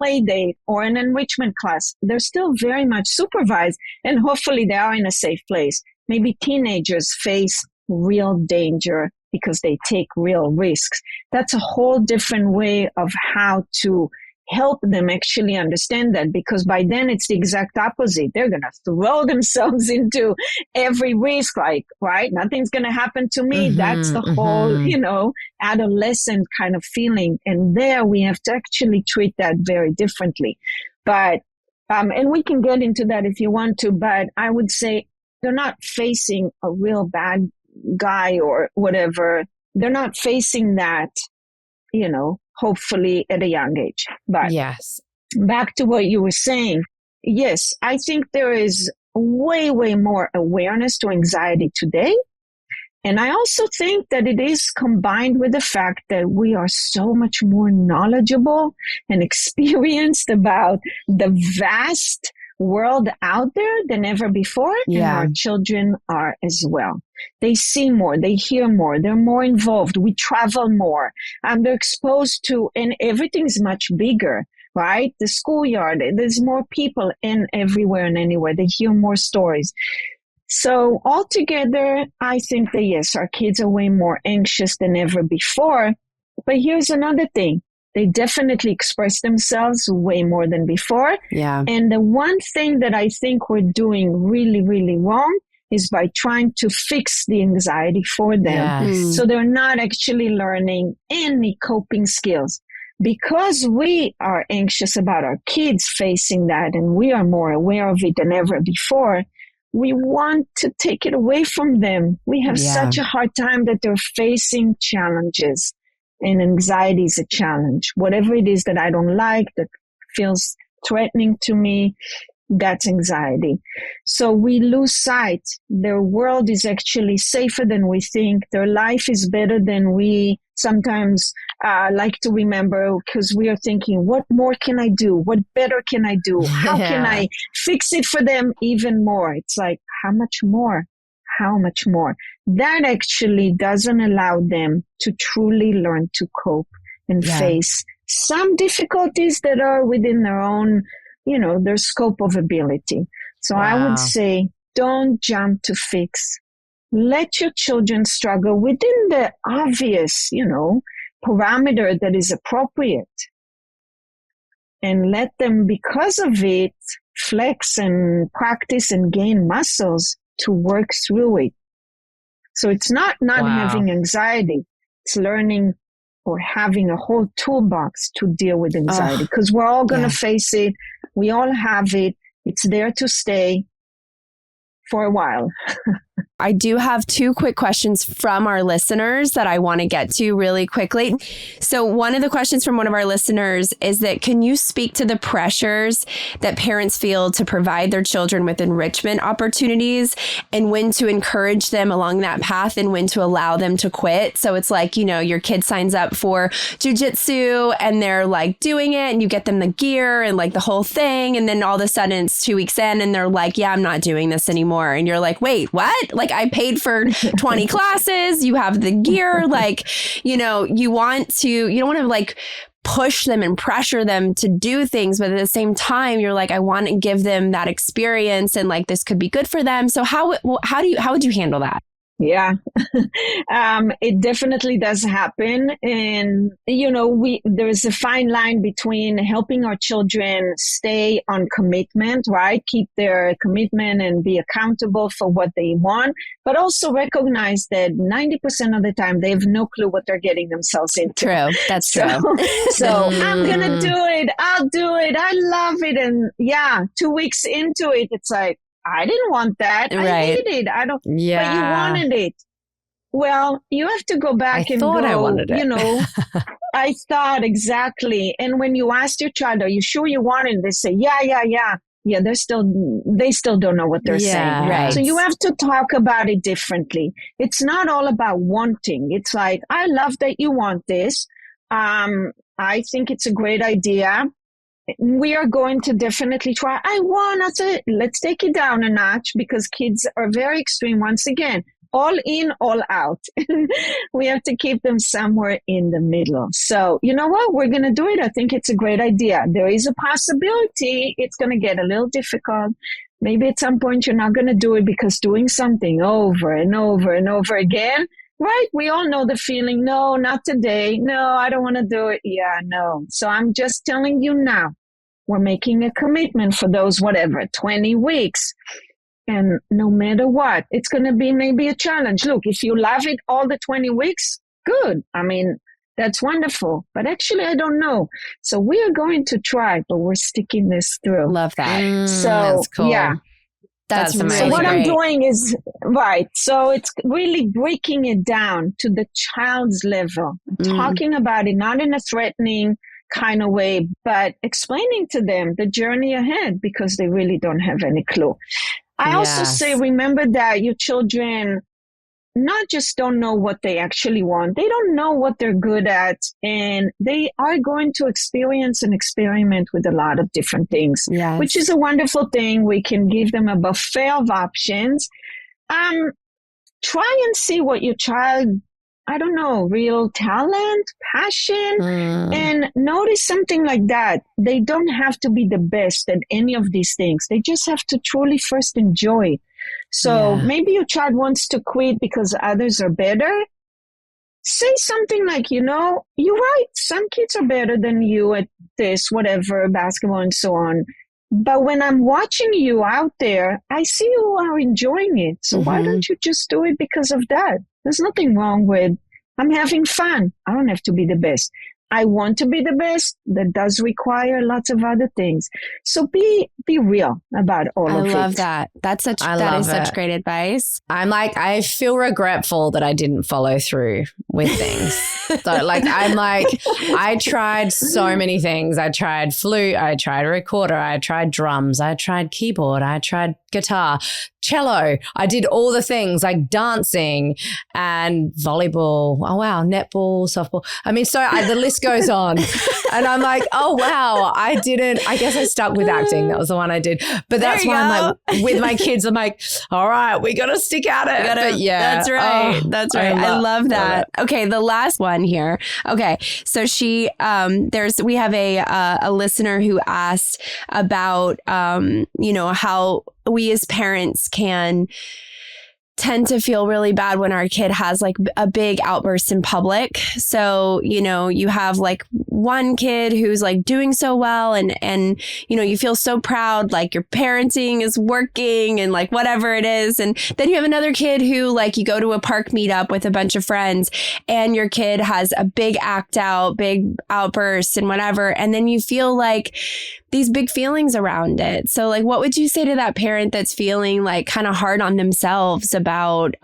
play date or an enrichment class, they're still very much supervised, and hopefully they are in a safe place. Maybe teenagers face real danger because they take real risks. That's a whole different way of how to help them actually understand that, because by then it's the exact opposite. They're going to throw themselves into every risk, like, right, nothing's going to happen to me. That's the whole, adolescent kind of feeling. And there we have to actually treat that very differently. But, and we can get into that if you want to, but I would say, they're not facing a real bad guy or whatever. They're not facing that, hopefully at a young age. But yes, back to what you were saying. Yes, I think there is way, way more awareness to anxiety today. And I also think that it is combined with the fact that we are so much more knowledgeable and experienced about the vast world out there than ever before. And our children are as well. They see more, they hear more, they're more involved. We travel more, they're exposed to, and everything's much bigger, right? The schoolyard, there's more people in everywhere and anywhere. They hear more stories. So altogether, I think that yes, our kids are way more anxious than ever before. But here's another thing. They definitely express themselves way more than before. Yeah. And the one thing that I think we're doing really, really wrong is by trying to fix the anxiety for them. Yes. So they're not actually learning any coping skills. Because we are anxious about our kids facing that, and we are more aware of it than ever before, we want to take it away from them. We have such a hard time that they're facing challenges. And anxiety is a challenge. Whatever it is that I don't like, that feels threatening to me, that's anxiety. So we lose sight. Their world is actually safer than we think. Their life is better than we sometimes like to remember, because we are thinking, what more can I do? What better can I do? How can I fix it for them even more? It's like, how much more? How much more? That actually doesn't allow them to truly learn to cope and face some difficulties that are within their own, their scope of ability. So I would say, don't jump to fix. Let your children struggle within the obvious, parameter that is appropriate. And let them, because of it, flex and practice and gain muscles to work through it. So it's not having anxiety. It's learning or having a whole toolbox to deal with anxiety, because we're all going to face it. We all have it. It's there to stay for a while. I do have 2 quick questions from our listeners that I want to get to really quickly. So one of the questions from one of our listeners is that, can you speak to the pressures that parents feel to provide their children with enrichment opportunities, and when to encourage them along that path and when to allow them to quit? So it's like, your kid signs up for jujitsu and they're like doing it, and you get them the gear and like the whole thing. And then all of a sudden it's 2 weeks in and they're like, yeah, I'm not doing this anymore. And you're like, wait, what? Like, I paid for 20 classes. You have the gear. Like, you don't want to like push them and pressure them to do things. But at the same time, you're like, I want to give them that experience, and like, this could be good for them. So how would you handle that? Yeah, it definitely does happen. And, there is a fine line between helping our children stay on commitment, right? Keep their commitment and be accountable for what they want, but also recognize that 90% of the time they have no clue what they're getting themselves into. True. That's true. So I'm going to do it. I'll do it. I love it. And 2 weeks into it, it's like, I didn't want that. Right. I hate it. I don't. Yeah. But you wanted it. Well, you have to go back and go. I wanted it. I thought exactly. And when you ask your child, "Are you sure you want it?" They say, "Yeah, yeah, yeah." Yeah, they still don't know what they're saying. Right. So you have to talk about it differently. It's not all about wanting. It's like, I love that you want this. I think it's a great idea. We are going to definitely try. Let's take it down a notch, because kids are very extreme. Once again, all in, all out. We have to keep them somewhere in the middle. So, you know what? We're going to do it. I think it's a great idea. There is a possibility it's going to get a little difficult. Maybe at some point you're not going to do it, because doing something over and over and over again, right? We all know the feeling. No, not today. No, I don't want to do it. Yeah, no. So I'm just telling you now, we're making a commitment for those, 20 weeks. And no matter what, it's going to be maybe a challenge. Look, if you love it all the 20 weeks, good. I mean, that's wonderful. But actually, I don't know. So we are going to try, but we're sticking this through. Love that. So, that's cool. yeah. That's amazing. So what great. I'm doing is, right. So it's really breaking it down to the child's level, talking about it, not in a threatening kind of way, but explaining to them the journey ahead, because they really don't have any clue. I also say, remember that your children not just don't know what they actually want. They don't know what they're good at, and they are going to experience and experiment with a lot of different things, which is a wonderful thing. We can give them a buffet of options. Try and see what your child, I don't know, real talent, passion, and notice something like that. They don't have to be the best at any of these things. They just have to truly first enjoy. So maybe your child wants to quit because others are better. Say something like, you're right. Some kids are better than you at this, whatever, basketball and so on. But when I'm watching you out there, I see you are enjoying it. So why don't you just do it because of that? There's nothing wrong with, I'm having fun. I don't have to be the best. I want to be the best. That does require lots of other things. So be real about all of it. I love that. That is such great advice. I feel regretful that I didn't follow through with things. So I tried so many things. I tried flute, I tried recorder, I tried drums, I tried keyboard, I tried guitar, cello. I did all the things, like dancing and volleyball. Oh, wow. Netball, softball. I mean, so the list goes on. And I'm like, oh, wow. I guess I stuck with acting. That was the one I did. But that's why I'm like, with my kids, I'm like, all right, we got to stick at it. But yeah. That's right. That's right. I love that. Okay. The last one here. Okay. So we have a listener who asked about, how we as parents can tend to feel really bad when our kid has like a big outburst in public. So, you have like one kid who's like doing so well and you feel so proud, like your parenting is working and like whatever it is. And then you have another kid who like you go to a park meetup with a bunch of friends and your kid has a big act out, big outburst and whatever. And then you feel like these big feelings around it. So like, what would you say to that parent that's feeling like kind of hard on themselves about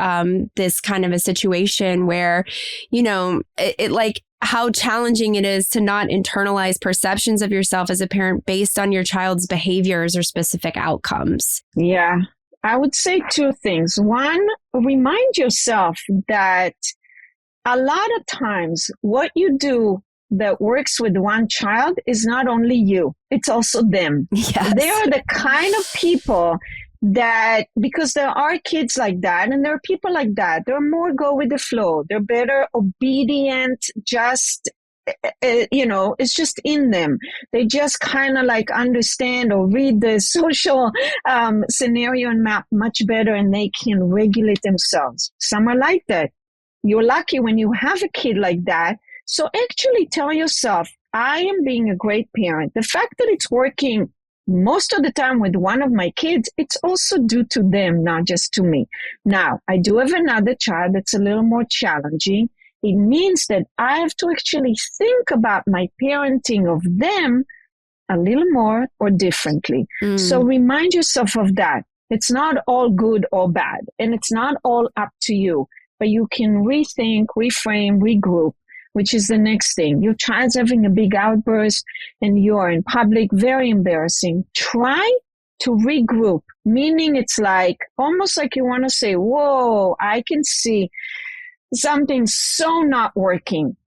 this kind of a situation where, it like how challenging it is to not internalize perceptions of yourself as a parent based on your child's behaviors or specific outcomes? Yeah, I would say two things. One, remind yourself that a lot of times what you do that works with one child is not only you, it's also them. Yes. They are the kind of people that, because there are kids like that and there are people like that, they're more go with the flow. They're better obedient, just it's just in them. They just kind of like understand or read the social scenario and map much better, and they can regulate themselves. Some are like that. You're lucky when you have a kid like that. So actually tell yourself, I am being a great parent. The fact that it's working most of the time with one of my kids, it's also due to them, not just to me. Now, I do have another child that's a little more challenging. It means that I have to actually think about my parenting of them a little more or differently. So remind yourself of that. It's not all good or bad, and it's not all up to you, but you can rethink, reframe, regroup, which is the next thing. Your child's having a big outburst and you're in public, very embarrassing. Try to regroup, meaning it's like, almost like you want to say, whoa, I can see something's so not working.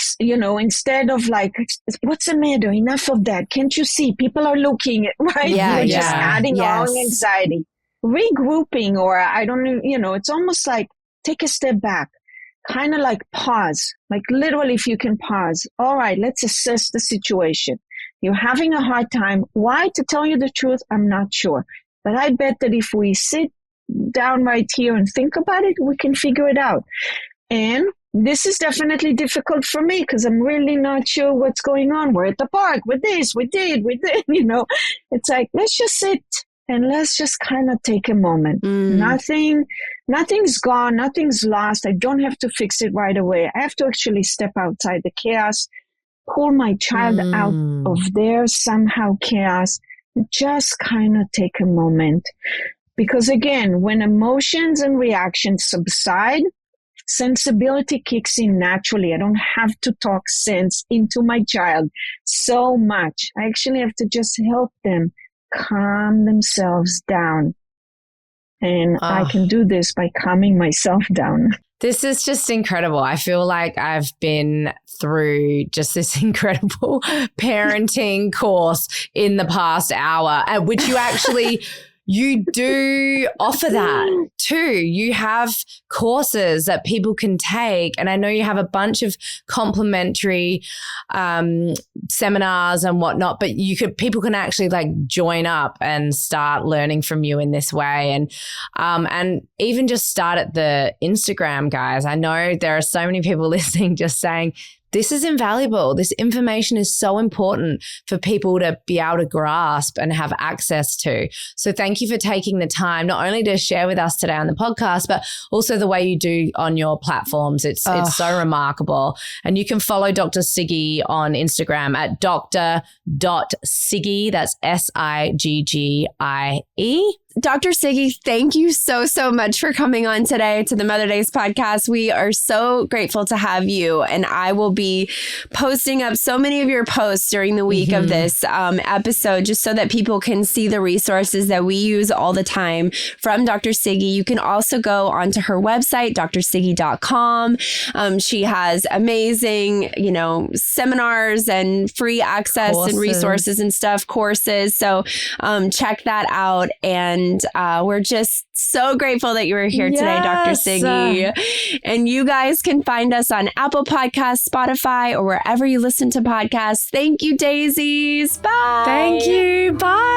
Instead of like, what's the matter? Enough of that. Can't you see? People are looking, right? You're just adding on anxiety. Regrouping, or I don't know, it's almost like take a step back, kind of like pause, like literally if you can pause. All right, let's assess the situation. You're having a hard time. Why? To tell you the truth, I'm not sure. But I bet that if we sit down right here and think about it, we can figure it out. And this is definitely difficult for me because I'm really not sure what's going on. We're at the park with this, we did, It's like, let's just sit and let's just kind of take a moment. Nothing's gone, nothing's lost. I don't have to fix it right away. I have to actually step outside the chaos, pull my child out of their somehow chaos, just kind of take a moment. Because again, when emotions and reactions subside, sensibility kicks in naturally. I don't have to talk sense into my child so much. I actually have to just help them calm themselves down. And I can do this by calming myself down. This is just incredible. I feel like I've been through just this incredible parenting course in the past hour, which you actually... You do offer that too. You have courses that people can take. And I know you have a bunch of complimentary seminars and whatnot, but people can actually like join up and start learning from you in this way. And even just start at the Instagram, guys. I know there are so many people listening just saying, this is invaluable. This information is so important for people to be able to grasp and have access to. So thank you for taking the time not only to share with us today on the podcast, but also the way you do on your platforms. It's so remarkable. And you can follow Dr. Siggie on Instagram at dr.siggie. That's Siggie. Dr. Siggie, thank you so, so much for coming on today to the Mother Days podcast. We are so grateful to have you. And I will be posting up so many of your posts during the week of this episode, just so that people can see the resources that we use all the time from Dr. Siggie. You can also go onto her website, drsiggie.com. She has amazing, seminars and free access and resources and stuff, courses. So check that out. And we're just so grateful that you were here today, Dr. Siggie. And you guys can find us on Apple Podcasts, Spotify, or wherever you listen to podcasts. Thank you, Daisies. Bye. Thank you. Bye.